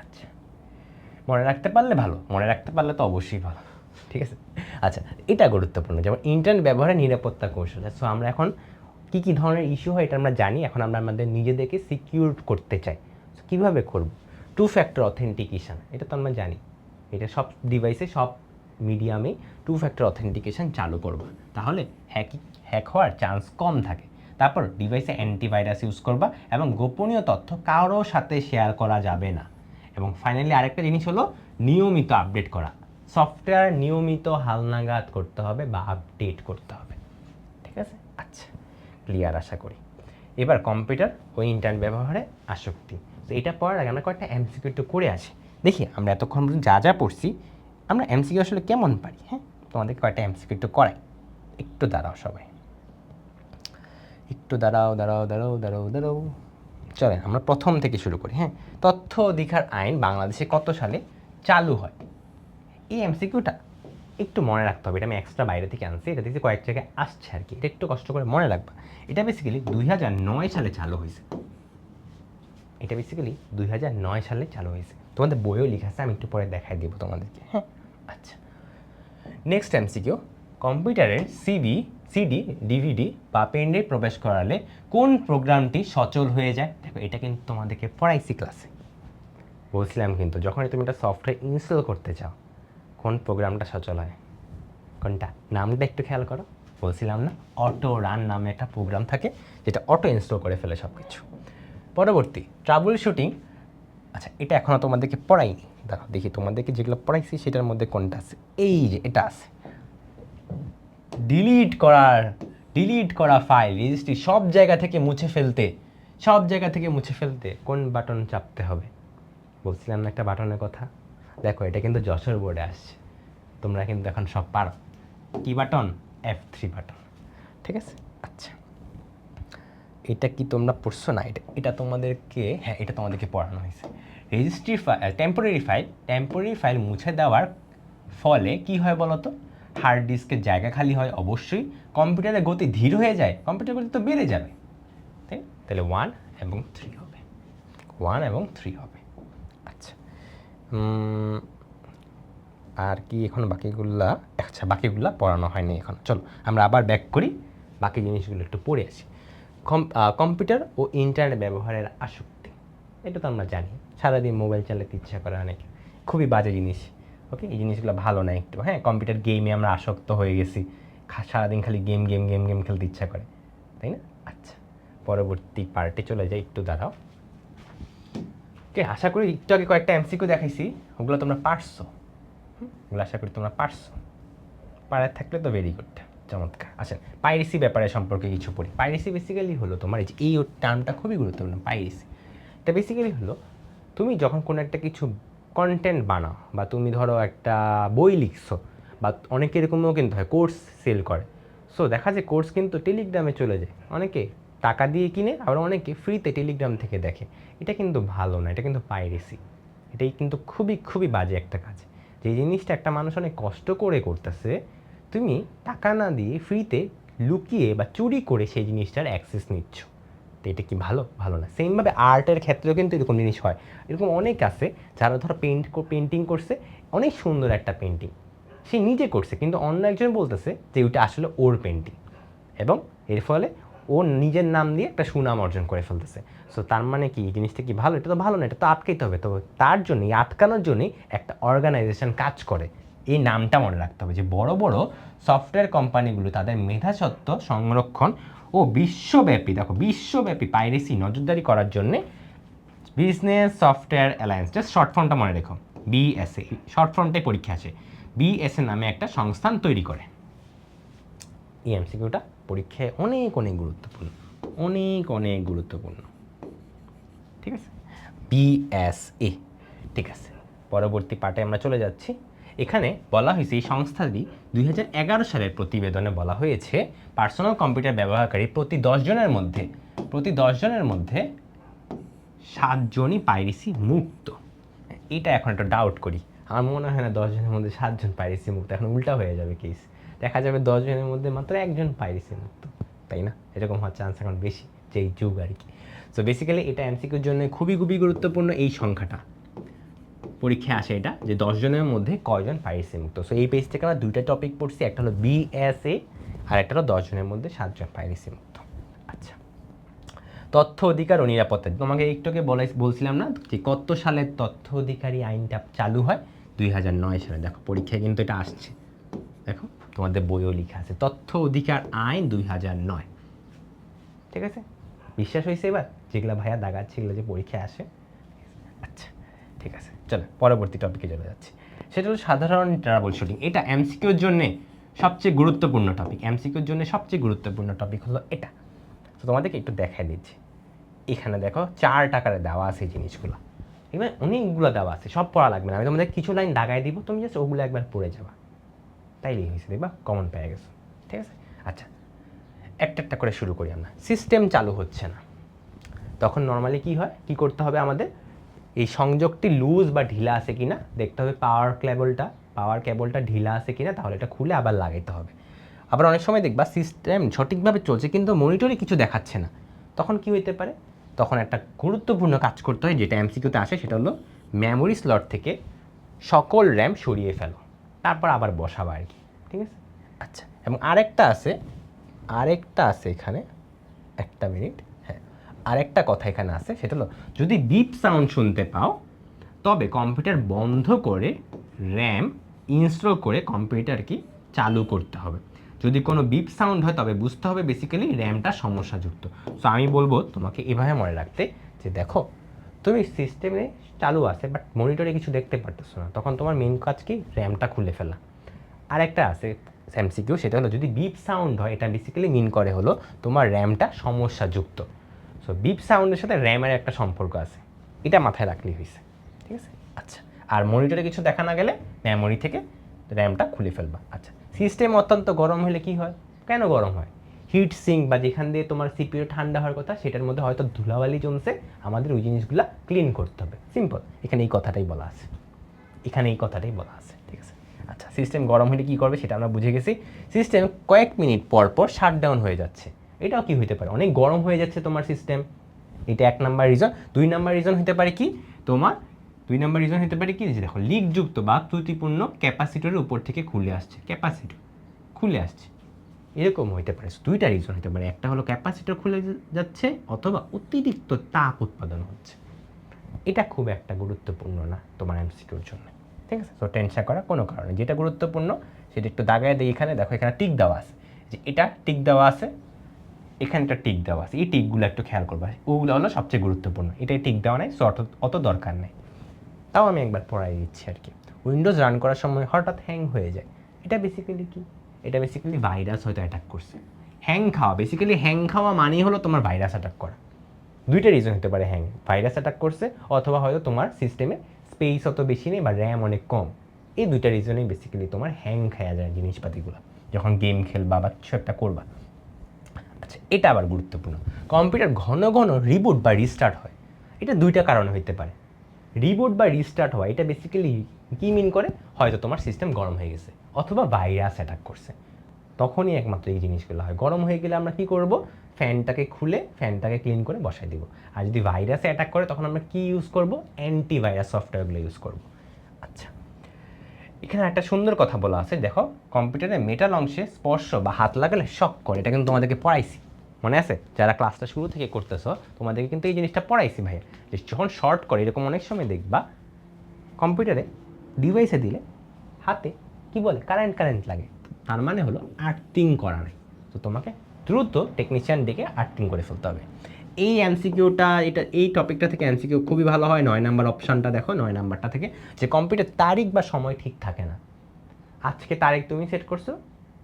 আচ্ছা, মনে রাখতে পারলে ভালো, মনে রাখতে পারলে তো অবশ্যই ভালো, ঠিক আছে। আচ্ছা, এটা গুরুত্বপূর্ণ, যেমন ইন্টারনেট ব্যবহারে নিরাপত্তা কৌশল। সো আমরা এখন কী কী ধরনের ইস্যু হয় এটা আমরা জানি, এখন আমরা আমাদের নিজেদেরকে সিকিউর করতে চাই। কীভাবে করব? 2 ফ্যাক্টর অথেন্টিকেশান, এটা তো আমরা জানি, এটা সব ডিভাইসে সব মিডিয়ামে 2 ফ্যাক্টর অথেন্টিকেশান চালু করব, তাহলে হ্যাক হওয়ার চান্স কম থাকে। তারপর ডিভাইসে অ্যান্টিভাইরাস ইউজ করবা এবং গোপনীয় তথ্য কারোর সাথে শেয়ার করা যাবে না। এবং ফাইনালি আরেকটা জিনিস হলো নিয়মিত আপডেট করা, সফটওয়্যার নিয়মিত হালনাগাদ করতে হবে বা আপডেট করতে হবে, ঠিক আছে। আচ্ছা, ক্লিয়ার আশা করি। এবার কম্পিউটার ও ইন্টারনেট ব্যবহারে আসক্তি, তো এটা পড়ার আগে আমরা কয়েকটা এমসিকিউ একটু করে আসি। দেখি আমরা এতক্ষণ পর্যন্ত যা যা পড়ছি আমরা এমসিকিউ আসলে কেমন পারি। হ্যাঁ, তোমাদেরকে কয়েকটা এমসিকিউ একটু করাই, একটু দাঁড়াও সবাই, একটু দাঁড়াও। চলেন আমরা প্রথম থেকে শুরু করি। হ্যাঁ, তথ্য অধিকার আইন বাংলাদেশে কত সালে চালু হয়? এই এমসিকিউটা একটু মনে রাখতে হবে, এটা আমি এক্সট্রা বাইরে থেকে আনছি, এটা দেখছি কয়েক জায়গায় আসছে আর কি, এটা একটু কষ্ট করে মনে রাখবা। এটা বেসিক্যালি 2009 সালে চালু হয়েছে, এটা বেসিক্যালি 2009 সালে চালু হয়েছে, তোমাদের বইও লেখা আছে, আমি একটু পরে দেখাই দেবো তোমাদেরকে। হ্যাঁ, আচ্ছা, নেক্সট এমসিকিউ, কম্পিউটারের সিডি, ডিভিডি বা পেনড্রাইভ প্রবেশ করালে কোন প্রোগ্রামটি সচল হয়ে যায়? দেখো এটা কিন্তু তোমাদেরকে পড়াইছি ক্লাসে, বলছিলাম কিন্তু যখনই তুমি একটা সফটওয়্যার ইনস্টল করতে চাও কোন প্রোগ্রামটা সচল হয়, কোনটা, নামটা একটু খেয়াল করো, বলছিলাম না অটো রান নামে একটা প্রোগ্রাম থাকে যেটা অটো ইনস্টল করে ফেলে সব কিছু। পরবর্তী, ট্রাবল শুটিং, আচ্ছা এটা এখনও তোমাদেরকে পড়াইনি, দেখো দেখি তোমাদেরকে যেগুলো পড়াইছি সেটার মধ্যে কোনটা আছে, এই যে এটা আছে, ডিলিট করা ফাইল রেজিস্ট্রি সব জায়গা থেকে মুছে ফেলতে কোন বাটন চাপতে হবে? বলছিলাম না একটা বাটনের কথা, দেখো এটা কিন্তু যশোর বোর্ডে আসছে, তোমরা কিন্তু এখন সব পারো। কি বাটন? F3 বাটন, ঠিক আছে। আচ্ছা, এটা কি তোমরা পড়ছো না? এটা তোমাদেরকে, হ্যাঁ এটা তোমাদেরকে পড়ানো হয়েছে। রেজিস্ট্রি ফাইল, টেম্পোরারি ফাইল মুছে দেওয়ার ফলে কি হয় বলো তো? হার্ড ডিস্কের জায়গা খালি হয় অবশ্যই, কম্পিউটারের গতি ধীর হয়ে যায়, কম্পিউটার গতি তো বেড়ে যাবে, তাই? তাহলে 1 এবং 3 হবে, 1 এবং 3 হবে। আচ্ছা, আর কি এখন বাকিগুলা, আচ্ছা বাকিগুলা পড়ানো হয়নি এখন, চলো আমরা আবার ব্যাক করি, বাকি জিনিসগুলো একটু পড়ে আসি। কম্পিউটার ও ইন্টারনেট ব্যবহারের আসক্তি, এটা তো আমরা জানি, সারাদিন মোবাইল চালাতে ইচ্ছা করে অনেক, খুবই বাজে জিনিস। ওকে, এই জিনিসগুলো ভালো না একটু। হ্যাঁ, কম্পিউটার গেমে আমরা আসক্ত হয়ে গেছি, সারাদিন খালি গেম খেলতে ইচ্ছা করে, তাই না? আচ্ছা, পরবর্তী পার্টে চলে যাই, একটু দাঁড়াও। ওকে, আশা করি একটু আগে কয়েকটা এমসিকিউ দেখাইছি, ওগুলো তোমরা পারছো, ওগুলো আশা করি তোমরা পারছো, পারার থাকলে তো ভেরি গুড, চমৎকার। আচ্ছা, পাইরেসি ব্যাপারে সম্পর্কে কিছু পড়ি। পাইরেসি বেসিক্যালি হলো তোমার এই টার্মটা খুবই গুরুত্বপূর্ণ, পাইরেসি। এটা বেসিক্যালি হলো তুমি যখন কোনো একটা কিছু কন্টেন্ট বানাও, বা তুমি ধরো একটা বই লিখছো, বা অনেকে এরকমও কিন্তু হয় কোর্স সেল করে, সো দেখা যায় কোর্স কিন্তু টেলিগ্রামে চলে যায়, অনেকে টাকা দিয়ে কিনে, আবার অনেকে ফ্রিতে টেলিগ্রাম থেকে দেখে, এটা কিন্তু ভালো না, এটা কিন্তু পাইরেসি, এটাই কিন্তু খুবই বাজে একটা কাজ। যে জিনিসটা একটা মানুষ অনেক কষ্ট করে করতেছে, তুমি টাকা না দিয়ে ফ্রিতে লুকিয়ে বা চুরি করে সেই জিনিসটার অ্যাক্সেস নিচ্ছ, তো এটা কি ভালো না। সেমভাবে আর্টের ক্ষেত্রেও কিন্তু এরকম জিনিস হয়, এরকম অনেক আছে যারা ধরো পেন্টিং করছে, অনেক সুন্দর একটা পেন্টিং সে নিজে করছে, কিন্তু অন্য একজন বলতেছে যে ওইটা আসলে ওর পেন্টিং, এবং এর ফলে ও নিজের নাম দিয়ে একটা সুনাম অর্জন করে ফেলতেছে। সো তার মানে কি জিনিসটা কি ভালো? এটা তো ভালো না, এটা তো আটকাইতে হবে। তো তার জন্যই, আটকানোর জন্যই একটা অর্গানাইজেশন কাজ করে, এই নামটা মনে রাখতে হবে, যে বড় বড় সফটওয়্যার কোম্পানিগুলো তাদের মেধাস্বত্ব সংরক্ষণ ও বিশ্বব্যাপী পাইরেসি নজরদারি করার জন্যে business software alliance, just short ফর্মটা মনে রেখো, BSA, শর্ট ফর্মটাই পরীক্ষা আসে, BSA নামে একটা সংস্থান তৈরি করে। এই এমসিকিউটা পরীক্ষায় অনেক গুরুত্বপূর্ণ, ঠিক আছে। BSA, ঠিক আছে। পরবর্তী পার্টে আমরা চলে যাচ্ছি। এখানে বলা হয়েছে এই সংস্থাটি 2011 সালের প্রতিবেদনে বলা হয়েছে পার্সোনাল কম্পিউটার ব্যবহারকারী প্রতি 10 জনের মধ্যে 7 জনই পাইরেসি মুক্ত। এটা এখন একটা ডাউট করি, আমার মনে হয় না 10 জনের মধ্যে 7 জন পাইরেসি মুক্ত, এখন উল্টা হয়ে যাবে কেস, দেখা যাবে 10 জনের মধ্যে মাত্র 1 জন পাইরেসি মুক্ত, তাই না? এরকম হওয়ার চান্স এখন বেশি, যেই যুগ আর কি। সো বেসিক্যালি এটা এমসিকিউর জন্য খুবই খুবই গুরুত্বপূর্ণ এই সংখ্যাটা, পরীক্ষায় আসে এটা, যে 10 জনের মধ্যে কয়জন পাইরেসি মুক্ত। সো এই পেজ থেকে আমরা দুইটা টপিক পড়ছি, একটা হলো বিএসএ আর একটা হলো 10 জনের মধ্যে 7 জন পাইরেসি মুক্ত। আচ্ছা, তথ্য অধিকার ও নিরাপত্তা, তোমাকে একটুকে বলছিলাম না যে কত সালে তথ্য অধিকারী আইনটা চালু হয়? 2009 সালে। দেখো পরীক্ষায় কিন্তু এটা আসছে, দেখো তোমাদের বইও লেখা আছে তথ্য অধিকার আইন 2009। ঠিক আছে, বিশ্বাস হয়েছে এবার যেগুলো ভাইয়া দাগাচ্ছে এগুলো যে পরীক্ষায় আসে? আচ্ছা ঠিক আছে, চলো পরবর্তী টপিকে চলে যাচ্ছি। সেটা হলো সাধারণ ট্রাবল শুটিং। এটা এমসিকিউর জন্য সবচেয়ে গুরুত্বপূর্ণ টপিক। এমসিকিউর জন্য সবচেয়ে গুরুত্বপূর্ণ টপিক হলো এটা। তো তোমাদেরকে একটু দেখাই দিচ্ছি। এখানে দেখো 4 টাকারে দেওয়া আছে এই জিনিসগুলো, এবার অনেকগুলো দেওয়া আছে, সব পড়া লাগবে না, আমি তোমাদের কিছু লাইন দাগাই দিব, তুমি জাস্ট ওগুলো একবার পড়ে যাবা, তাইলেই হয়েছে, দেখবা কমন পেয়ে গেছো। ঠিক আছে, আচ্ছা একটা একটা করে শুরু করি আমরা। সিস্টেম চালু হচ্ছে না, তখন নর্মালি কি হয়, কি করতে হবে আমাদের? এই সংযোগটি লুজ বা ঢিলা আছে কিনা দেখতে হবে, পাওয়ার কেবলটা ঢিলা আছে কিনা, তাহলে এটা খুলে আবার লাগাইতে হবে। আবার অনেক সময় দেখবা সিস্টেম সঠিকভাবে চলছে কিন্তু মনিটরে কিছু দেখাচ্ছে না, তখন কি হইতে পারে? তখন একটা গুরুত্বপূর্ণ কাজ করতে হয়, যেটা এমসিকিউতে আসে, সেটা হলো মেমোরি স্লট থেকে সকল র্যাম সরিয়ে ফেলো, তারপর আবার বসাবা আর কি। ঠিক আছে, আচ্ছা এবং আরেকটা আছে এখানে, একটা মিনিট, হ্যাঁ আরেকটা কথা এখানে আছে, সেটা হলো যদি বিপ সাউন্ড শুনতে পাও তবে কম্পিউটার বন্ধ করে র্যাম ইনস্টল করে কম্পিউটার কি চালু করতে হবে। যদি কোনো বিপ সাউন্ড হয় তবে বুঝতে হবে বেসিক্যালি র্যামটা সমস্যাযুক্ত। সো আমি বলবো তোমাকে এভাবে মনে রাখতে, যে দেখো তুমি সিস্টেমে চালু আছে বাট মনিটরে কিছু দেখতে পারতেছো না, তখন তোমার মেন কাজ কি? র্যামটা খুলে ফেলা। আরেকটা আছে এমসিকিউ, সেটা হলো যদি বিপ সাউন্ড হয়, এটা বেসিক্যালি মিন করে হলো তোমার র্যামটা সমস্যাযুক্ত। সো বিপ সাউন্ডের সাথে র্যামের একটা সম্পর্ক আছে, এটা মাথায় রাখলেই হয়েছে। ঠিক আছে, আচ্ছা আর মনিটরে কিছু দেখা না গেলে মেমোরি থেকে র্যামটা খুলে ফেলবা। আচ্ছা, সিস্টেম অত্যন্ত গরম হলে কি হয়? কেন গরম হয়? হিট সিঙ্ক বা যেখান দিয়ে তোমার সিপিইউ ঠান্ডা হওয়ার কথা, সেটার মধ্যে হয়তো ধুলাবালি জমছে, আমাদের ওই জিনিসগুলো ক্লিন করতে হবে। সিম্পল, এখানে এই কথাটাই বলা আছে, ঠিক আছে, আচ্ছা সিস্টেম গরম হলে কী করবে সেটা আমরা বুঝে গেছি। সিস্টেম কয়েক মিনিট পর পর শাটডাউন হয়ে যাচ্ছে, এটাও কি হতে পারে? অনেক গরম হয়ে যাচ্ছে তোমার সিস্টেম, এটা 1 নাম্বার রিজন। 2 নাম্বার রিজন হতে পারে কি? যে দেখো লিকযুক্ত বা ত্রুটিপূর্ণ ক্যাপাসিটরের উপর থেকে খুলে আসছে, এরকম হইতে পারে। 2টা রিজন হতে পারে, একটা হলো ক্যাপাসিটর খুলে যাচ্ছে অথবা অতিরিক্ত তাপ উৎপাদন হচ্ছে। এটা খুব একটা গুরুত্বপূর্ণ না তোমার এমসিকিউর জন্য। ঠিক আছে, তো টেনশন করার কোনো কারণে, যেটা গুরুত্বপূর্ণ সেটা একটু দাগায় দিই। এখানে দেখো এখানে টিক দেওয়া আছে, যে এটা টিক দেওয়া আছে, এখানটা টিক দেওয়া আছে, এই টিকগুলো একটু খেয়াল করবা, ওগুলো হলো সবচেয়ে গুরুত্বপূর্ণ। এটাই টিক দেওয়া নাই, সো অত দরকার নেই, তাও আমি একবার পড়াই দিচ্ছি আর কি। উইন্ডোজ রান করার সময় হঠাৎ হ্যাং হয়ে যায়, এটা বেসিক্যালি কি? এটা বেসিক্যালি ভাইরাস হয়তো অ্যাটাক করছে। হ্যাং খাওয়া মানেই হলো তোমার ভাইরাস অ্যাটাক করা। 2টা রিজন হতে পারে, ভাইরাস অ্যাটাক করছে অথবা হয়তো তোমার সিস্টেমে স্পেস অত বেশি নেই বা র্যাম অনেক কম। এই 2টা রিজনেই বেসিক্যালি তোমার হ্যাং খাওয়া যায় জিনিসপাতিগুলো, যখন গেম খেলবা বা কিছু একটা করবা। আচ্ছা, এটা আবার গুরুত্বপূর্ণ, কম্পিউটার ঘন ঘন রিবুট বা রিস্টার্ট হয়, এটা 2টা কারণে হইতে পারে। রিবুট বা রিস্টার্ট হয়, এটা বেসিক্যালি কী মিন করে? হয়তো তোমার সিস্টেম গরম হয়ে গেছে অথবা ভাইরাস অ্যাটাক করছে, তখনই একমাত্র এই জিনিসগুলো হয়। গরম হয়ে গেলে আমরা কী করব? ফ্যানটাকে খুলে ফ্যানটাকে ক্লিন করে বসাই দিব। আর যদি ভাইরাসে অ্যাটাক করে তখন আমরা কী ইউজ করব? অ্যান্টিভাইরাস সফটওয়্যারগুলো ইউজ করব। আচ্ছা, এখানে একটা সুন্দর কথা বলা আছে, দেখো কম্পিউটারের মেটাল অংশে স্পর্শ বা হাত লাগালে শক করে, এটা কিন্তু তোমাদেরকে পড়াইছি, মনে আছে? যারা ক্লাসটা শুরু থেকে করতেছ তোমাদেরকে কিন্তু এই জিনিসটা পড়াইছি ভাইয়া, যে যখন শর্ট করে এরকম অনেক সময় দেখবা কম্পিউটারে ডিভাইসে দিলে হাতে কি বলে কারেন্ট লাগে, তার মানে হলো আর্থিং করা নেই। তো তোমাকে দ্রুত টেকনিশিয়ান ডেকে আর্থিং করে ফেলতে হবে। এই এমসিকিউটা, এই টপিকটা থেকে এমসিকিউ খুবই ভালো হয়। 9 নাম্বার অপশানটা দেখো, 9 নাম্বারটা থেকে, যে কম্পিউটার তারিখ বা সময় ঠিক থাকে না। আজকে তারিখ তুমি সেট করছো,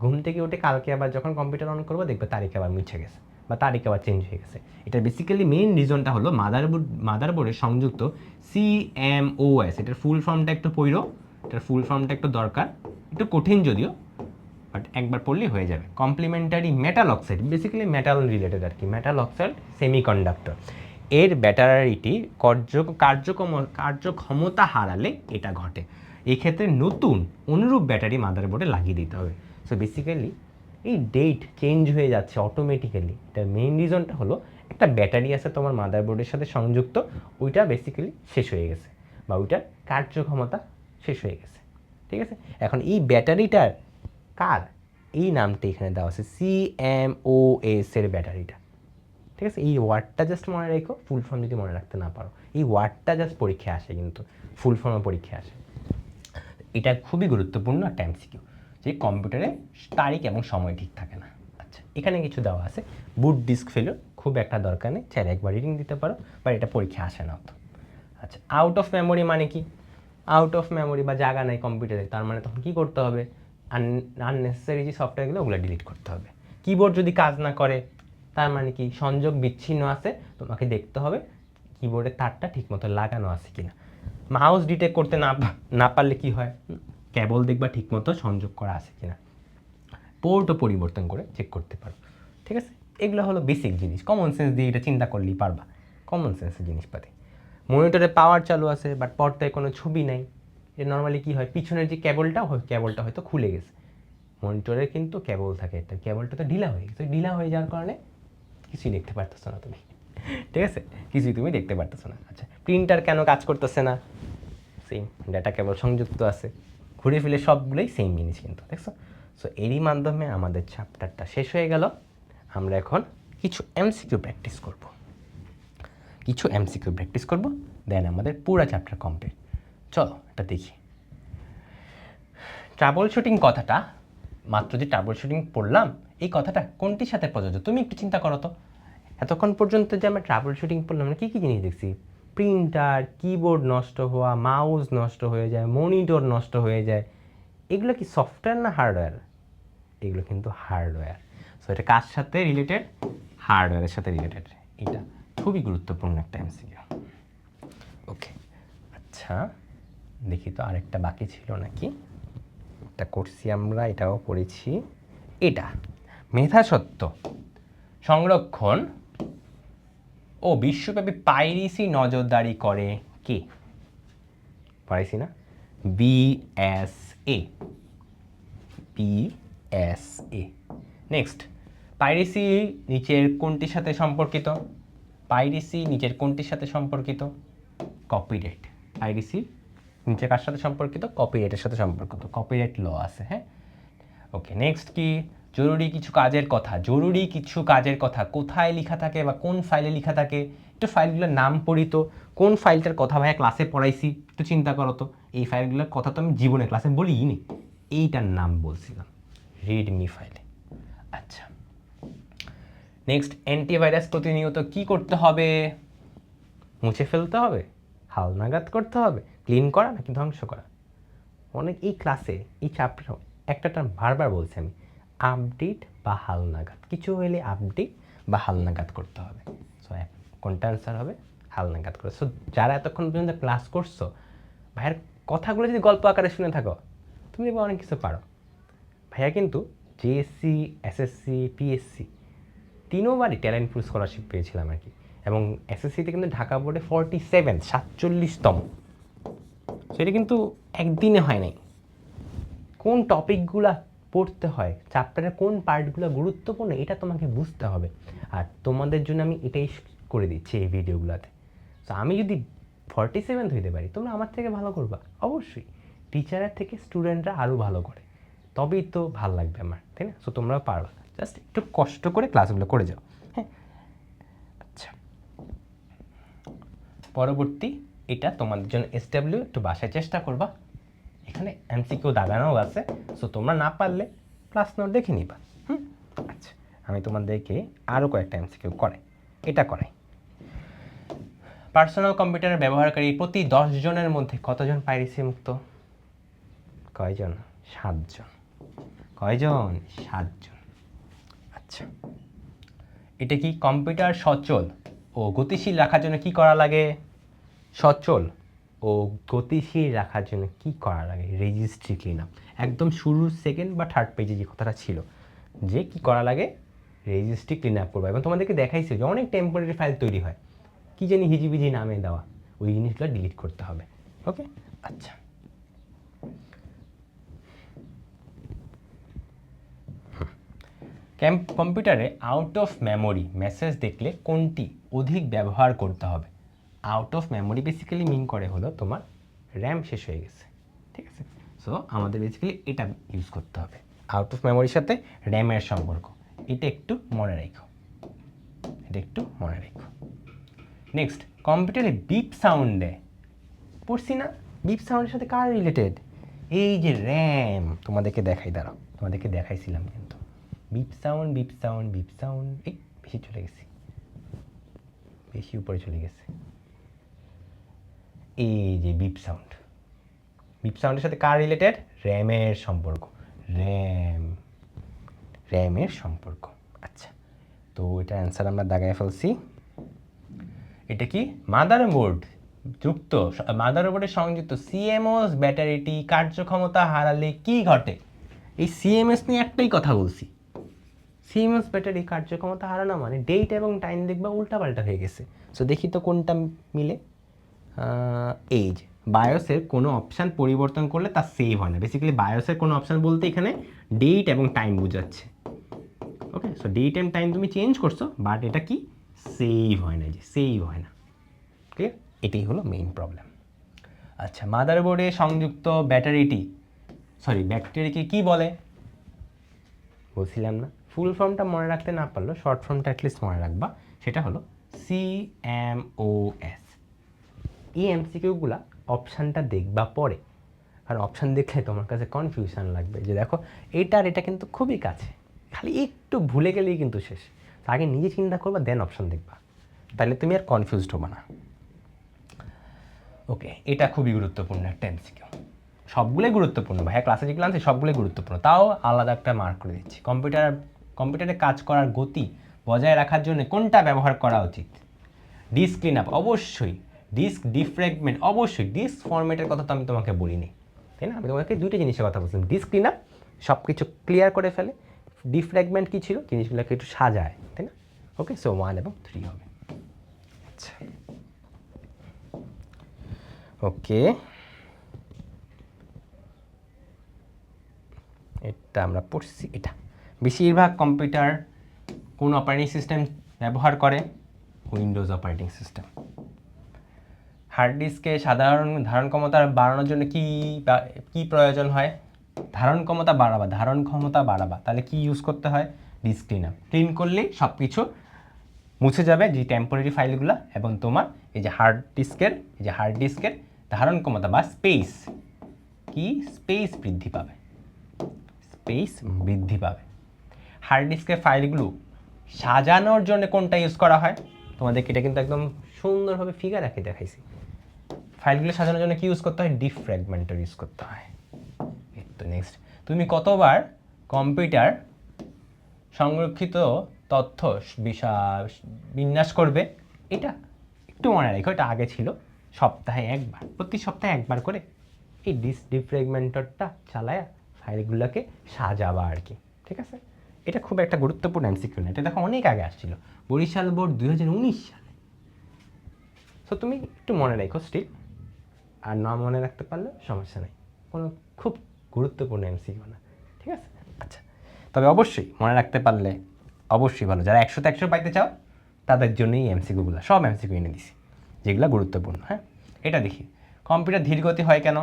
ঘুম থেকে উঠে কালকে আবার যখন কম্পিউটার অন করবো দেখবে তারিখ আবার মুছে গেছে বা তারিখ আবার চেঞ্জ হয়ে গেছে। এটা বেসিক্যালি মেইন রিজনটা হলো মাদারবোর্ডে সংযুক্ত CMOS, এটার ফুল ফর্মটা একটু দরকার, একটু কঠিন যদিও, বাট একবার পড়লেই হয়ে যাবে। Complementary metal oxide, basically metal related আর কি, মেটাল অক্সাইড সেমিকন্ডাক্টর, এর ব্যাটারিটি কার্যক্ষমতা হারালে এটা ঘটে। এই ক্ষেত্রে নতুন অনুরূপ ব্যাটারি মাদারবোর্ডে লাগিয়ে দিতে হবে। সো বেসিক্যালি এই ডেট চেঞ্জ হয়ে যাচ্ছে অটোমেটিক্যালি। এটার মেইন রিজনটা হলো একটা ব্যাটারি আছে তোমার মাদারবোর্ডের সাথে সংযুক্ত, ওইটা বেসিক্যালি শেষ হয়ে গেছে বা ওইটার কার্যক্ষমতা শেষ হয়ে গেছে। ঠিক আছে, এখন এই ব্যাটারিটার কার এই নামটা এখানে দেওয়া আছে CMOS এর ব্যাটারিটা। ঠিক আছে, এই ওয়ার্ডটা জাস্ট মনে রেখো, ফুল ফর্ম যদি মনে রাখতে না পারো, এই ওয়ার্ডটা জাস্ট পরীক্ষায় আসে, কিন্তু ফুল ফর্মে পরীক্ষায় আসে। এটা খুবই গুরুত্বপূর্ণ একটা MCQ, যে কম্পিউটারে তারিখ এবং সময় ঠিক থাকে না। আচ্ছা, এখানে কিছু দেওয়া আছে, বুট ডিস্ক ফেলিওর খুব একটা দরকার নেই, চাইলে একবার রিডিং দিতে পারো, বাট এটা পরীক্ষা আসে না অত। আচ্ছা, আউট অফ মেমোরি মানে কি? আউট অফ মেমোরি বা জায়গা নাই কম্পিউটারে, তার মানে তখন কী করতে হবে? আননেসেসারি যে সফটওয়্যারগুলো ওগুলো ডিলিট করতে হবে। কিবোর্ড যদি কাজ না করে, তার মানে কি সংযোগ বিচ্ছিন্ন আছে, তোমাকে দেখতে হবে কিবোর্ডের তারটা ঠিকমতো লাগানো আছে কিনা। মাউস ডিটেক্ট করতে না পারলে কি হয়? কেবল দেখবা ঠিকমতো সংযোগ করা আছে কিনা, পোর্টও পরিবর্তন করে চেক করতে পারো। ঠিক আছে, এগুলো হলো বেসিক জিনিস, কমন সেন্স দিয়ে এটা চিন্তা করলেই পারবা, কমন সেন্সের জিনিসপাতি। মনিটরে পাওয়ার চালু আছে বাট পর্দায় কোনো ছবি নাই, এ নর্মালি কী হয়? পিছনের যে কেবলটা হয়তো খুলে গেছে। মনিটরে কিন্তু কেবল থাকে, তার কেবলটা তো ঢিলা হয়ে গেছে, ঢিলা হয়ে যাওয়ার কারণে কিছুই দেখতে পারতেছো না তুমি। ঠিক আছে, কিছুই তুমি দেখতে পারতেছো না। আচ্ছা, প্রিন্টার কেন কাজ করতেছে না? সেম, ডাটা কেবল সংযুক্ত আছে, ঘুরে ফিরে সবগুলোই সেম জিনিস কিন্তু, দেখছো? সো এরই মাধ্যমে আমাদের চ্যাপ্টারটা শেষ হয়ে গেল। আমরা এখন কিছু MCQ প্র্যাকটিস করব, দেন আমাদের পুরো চ্যাপ্টার কমপ্লিট। চলো এটা দেখি। ট্রাবল শুটিং কথাটা, মাত্র যে ট্রাবল শুটিং পড়লাম, এই কথাটা কোনটির সাথে প্রযোজ্য তুমি একটু চিন্তা করো তো। এতক্ষণ পর্যন্ত যে আমরা ট্রাবল শুটিং পড়লাম, আমরা কী কী জিনিস দেখছি? প্রিন্টার, কিবোর্ড নষ্ট হওয়া, মাউস নষ্ট হয়ে যায়, মনিটর নষ্ট হয়ে যায়, এগুলো কি সফটওয়্যার না হার্ডওয়্যার? এগুলো কিন্তু হার্ডওয়্যার। সো এটা কার সাথে রিলেটেড? হার্ডওয়্যারের সাথে রিলেটেড। এটা খুবই গুরুত্বপূর্ণ একটা MCQ। ওকে, আচ্ছা দেখি তো আরেকটা বাকি ছিল নাকি। এটা করছি আমরা, এটাও পড়েছি। এটা মেধাস্বত্ব সংরক্ষণ ও বিশ্বব্যাপী পাইরেসি নজরদারি করে কে? পাইরেসি না, BSA। নেক্সট, পাইরেসি নিচের কোনটির সাথে সম্পর্কিত? কপিরাইট। পাইরেসি নিচে কার সাথে সম্পর্কিত? কপিরাইটের সাথে সম্পর্কিত, কপিরাইট ল আছে। হ্যাঁ, ওকে। নেক্সট কি? জরুরি কিছু কাজের কথা কোথায় লেখা থাকে বা কোন ফাইলে লেখা থাকে? একটু ফাইলগুলোর নাম পড়ি তো। কোন ফাইলটার কথা ভাইয়া ক্লাসে পড়াইছি একটু চিন্তা করো তো। এই ফাইলগুলোর কথা তো আমি জীবনে ক্লাসে বলিনি, এইটার নাম বলছিলাম, রিডমি ফাইলে। আচ্ছা, নেক্সট, অ্যান্টিভাইরাস প্রতিনিয়ত কি করতে হবে? মুছে ফেলতে হবে, হালনাগাদ করতে হবে, ক্লিন করা নাকি ধ্বংস করা? অনেক এই ক্লাসে এই চ্যাপ্টার একটা টার্ম বারবার বলছি আমি, আপডেট বা হালনাগাদ। কিছু হলে আপডেট বা হালনাগাদ করতে হবে। সো কোনটা অ্যান্সার হবে? হালনাগাদ করে। সো যারা এতক্ষণ পর্যন্ত ক্লাস করছো, ভাইয়ের কথাগুলো যদি গল্প আকারে শুনে থাকো, তুমি দেখবে অনেক কিছু পারো। ভাইয়া কিন্তু JSC, SSC, PSC তিনোবারই ট্যালেন্টফুল স্কলারশিপ পেয়েছিলাম আর কি। এবং SSCতে কিন্তু ঢাকা বোর্ডে 47তম। সেটা কিন্তু একদিনে হয় নাই। কোন টপিকগুলো পড়তে হয়, চ্যাপ্টারের কোন পার্টগুলো গুরুত্বপূর্ণ, এটা তোমাকে বুঝতে হবে। আর তোমাদের জন্য আমি এটাই করে দিচ্ছি এই ভিডিওগুলোতে। সো আমি যদি 47 হইতে পারি, তোমরা আমার থেকে ভালো করবা অবশ্যই। টিচারের থেকে স্টুডেন্টরা আরও ভালো করে, তবেই তো ভালো লাগবে আমার, তাই না? সো তোমরাও পারবা, জাস্ট একটু কষ্ট করে ক্লাসগুলো করে যাও। হ্যাঁ, আচ্ছা, পরবর্তী এটা তোমাদের জন্য SW, একটু বাসায় চেষ্টা করবা। এখানে MCQ দাগানোও আছে, সো তোমরা না পারলে ক্লাস নোট দেখে নিবা। আচ্ছা, আমি তোমাদেরকে আরও কয়েকটা MCQ এটা করাই। পার্সোনাল কম্পিউটারের ব্যবহারকারী প্রতি 10 জনের মধ্যে কতজন পাইরেসি মুক্ত? কয়জন? 7 জন। কয়জন? 7 জন। আচ্ছা, এটা কি? কম্পিউটার সচল ও গতিশীল রাখার জন্য কি করা লাগে? সচল ও গতিশীল রাখার জন্য কি করা লাগে? Registry clean up. একদম শুরুর সেকেন্ড বা থার্ড পেজে যে কথাটা ছিল, যে কি করা লাগে? রেজিস্ট্রি ক্লিন আপ করবো। এবং তোমাদেরকে দেখাইছে যে অনেক টেম্পোরারি ফাইল তৈরি হয়, কি জানি হিজিবিজি নামে দেওয়া, ওই জিনিসগুলো ডিলিট করতে হবে। ওকে, আচ্ছা, কম্পিউটারে আউট অফ মেমোরি মেসেজ দেখলে কোনটি অধিক ব্যবহার করতে হবে? আউট অফ মেমোরি বেসিক্যালি মিন করে হলো তোমার র্যাম শেষ হয়ে গেছে, ঠিক আছে? সো আমাদের বেসিক্যালি এটা ইউজ করতে হবে, আউট অফ মেমোরির সাথে র্যামের সম্পর্ক। এটা একটু মনে রাখো, এটা একটু মনে রাখো। নেক্সট, কম্পিউটারে বিপ সাউন্ড দেয়, পড়ছি না? বিপ সাউন্ডের সাথে কার রিলেটেড? এই যে র্যাম, তোমাদেরকে দেখাই, দাঁড়াও, তোমাদেরকে দেখাইছিলাম কিন্তু beep sound, beep sound, beep sound. এই বেশি চলে গেছি, বেশি উপরে চলে গেছে। এই যে বিপ সাউন্ড, বিপ সাউন্ডের সাথে কার রিলেটেড? র্যামের সম্পর্ক, র্যামের সম্পর্ক। আচ্ছা, তো এটা অ্যান্সার আমরা দাগায় ফেলছি। এটা কি? মাদারবোর্ড যুক্ত, মাদারবোর্ডের সংযুক্ত সিএমওএস ব্যাটারিটি কার্যক্ষমতা হারালে কি ঘটে? এই সিএমএস নিয়ে একটাই কথা বলছি, সিএমএস ব্যাটারি কার্যক্ষমতা হারানো মানে ডেট এবং টাইম দেখবা উল্টাপাল্টা হয়ে গেছে। সো দেখি তো কোনটা মিলে। এই যে বায়োসের কোনো অপশান পরিবর্তন করলে তা সেভ হয় না। বেসিক্যালি বায়োসের কোনো অপশান বলতে এখানে ডেট এবং টাইম বোঝাচ্ছে। ওকে, সো ডেট অ্যান্ড টাইম তুমি চেঞ্জ করছো, বাট এটা কি সেভ হয় না, যে সেভ হয় না। ক্লিয়ার? এটাই হলো মেইন প্রবলেম। আচ্ছা, মাদারবোর্ডে সংযুক্ত ব্যাটারিকে কি বলে? বলছিলাম না, ফুল ফর্মটা মনে রাখতে না পারলো শর্ট ফর্মটা অ্যাটলিস্ট মনে রাখবা, সেটা হলো CMOS। এই এমসিকিউগুলা অপশানটা দেখবা পরে, কারণ অপশান দেখলে তোমার কাছে কনফিউশন লাগবে যে দেখো এইটার এটা কিন্তু খুবই কাছে, খালি একটু ভুলে গেলেই কিন্তু শেষ। আগে নিজে চিন্তা করবা, দেন অপশান দেখবা, তাহলে তুমি আর কনফিউজড হবে না। ওকে, এটা খুবই গুরুত্বপূর্ণ একটা এমসিকিউ, সবগুলোই গুরুত্বপূর্ণ ভাইয়া, ক্লাসে যেগুলো আছে সবগুলোই গুরুত্বপূর্ণ, তাও আলাদা একটা মার্ক করে দিচ্ছি। কম্পিউটারে কাজ করার গতি বজায় রাখার জন্য কোনটা ব্যবহার করা উচিত? ডিস্ক ক্লিন আপ অবশ্যই, ডিস্ক ডিফ্র্যাগমেন্ট অবশ্যই, ডিস্ক ফরম্যাটের কথা তো আমি তোমাকে বলিনি, তাই না? আমি তোমাকে দুইটা জিনিসের কথা বলছিলাম, ডিস্ক ক্লিন আপ সব কিছু ক্লিয়ার করে ফেলে, ডিফ্র্যাগমেন্ট কী ছিল? জিনিসগুলোকে একটু সাজায়, তাই না? ওকে, সো 1 এবং 3 হবে। আচ্ছা, ওকে, এটা আমরা পড়ছি। এটা বেশিরভাগ কম্পিউটার কোন অপারেটিং সিস্টেম ব্যবহার করে? Windows operating system. হার্ড ডিস্কে ধারণ ক্ষমতা বাড়ানোর জন্য কি প্রয়োজন হয়? ধারণ ক্ষমতা বাড়াবা, তাহলে কি ইউজ করতে হয়? Disk clean up. ক্লিন করলেই সব কিছু মুছে যাবে, যে টেম্পোরারি ফাইলগুলো, এবং তোমার এই যে হার্ড ডিস্কের ধারণ ক্ষমতা বা স্পেস বৃদ্ধি পাবে, হার্ড ডিস্কের ফাইলগুলো সাজানোর জন্য কোনটা ইউজ করা হয়? তোমাদেরকে এটা কিন্তু একদম সুন্দরভাবে ফিগার আঁকে দেখাইছি। ফাইলগুলো সাজানোর জন্য কি ইউজ করতে হয়? ডিফ্র্যাগমেন্টর ইউজ করতে হয়। তো নেক্সট, তুমি কতবার কম্পিউটার সংরক্ষিত তথ্য বিন্যাস করবে? এটা একটু মনে রাখো, এটা আগে ছিল সপ্তাহে একবার, প্রতি সপ্তাহে একবার করে এই ডিফ্র্যাগমেন্টরটা চালায়া ফাইলগুলোকে সাজাবা আর কি, ঠিক আছে? এটা খুব একটা গুরুত্বপূর্ণ এমসিকিউ না, এটা দেখো অনেক আগে আসছিল, বরিশাল বোর্ড 2019 সালে। সো তুমি একটু মনে রাখো স্টিল, আর না মনে রাখতে পারলে সমস্যা নেই, কোনো খুব গুরুত্বপূর্ণ এমসিকিউ না, ঠিক আছে? আচ্ছা, তবে অবশ্যই মনে রাখতে পারলে অবশ্যই ভালো। যারা 100তে 100 পাইতে চাও তাদের জন্যই এমসিকিউগুলো, সব এমসিকিউ এনে দিছি যেগুলো গুরুত্বপূর্ণ। হ্যাঁ, এটা দেখি, কম্পিউটার ধীরগতি হয় কেন?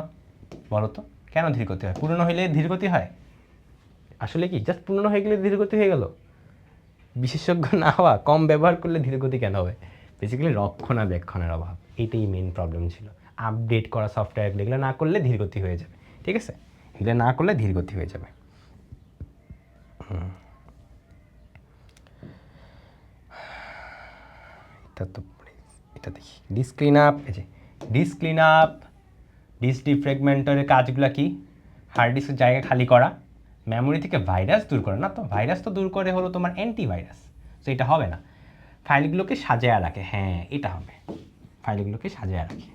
বলো তো, কেন ধীরগতি হয়? পুরনো হইলে ধীরগতি হয়? আসলে কি জাস্ট পুরনো হয়ে গেলে ধীরগতি হয়ে গেল? বিশেষজ্ঞ না হওয়া, কম ব্যবহার করলে ধীরগতি কেন হবে? বেসিক্যালি রক্ষণাবেক্ষণের অভাব, এটাই মেন প্রবলেম ছিল। আপডেট করা সফটওয়্যারগুলো এগুলো না করলে ধীরগতি হয়ে যাবে, ঠিক আছে? এগুলো না করলে ধীরগতি হয়ে যাবে। এটা দেখি, ডিস্ক ক্লিন আপ। ডিস্ক ডিফ্র্যাগমেন্টরের কাজগুলো কি? হার্ড ডিস্কের জায়গা খালি করা, মেমোরি থেকে ভাইরাস দূর করে, না তো ভাইরাস তো দূর করে হলো তোমার অ্যান্টিভাইরাস, তো এটা হবে না। ফাইলগুলোকে সাজায়া রাখে, হ্যাঁ এটা হবে, ফাইলগুলোকে সাজায়া রাখে।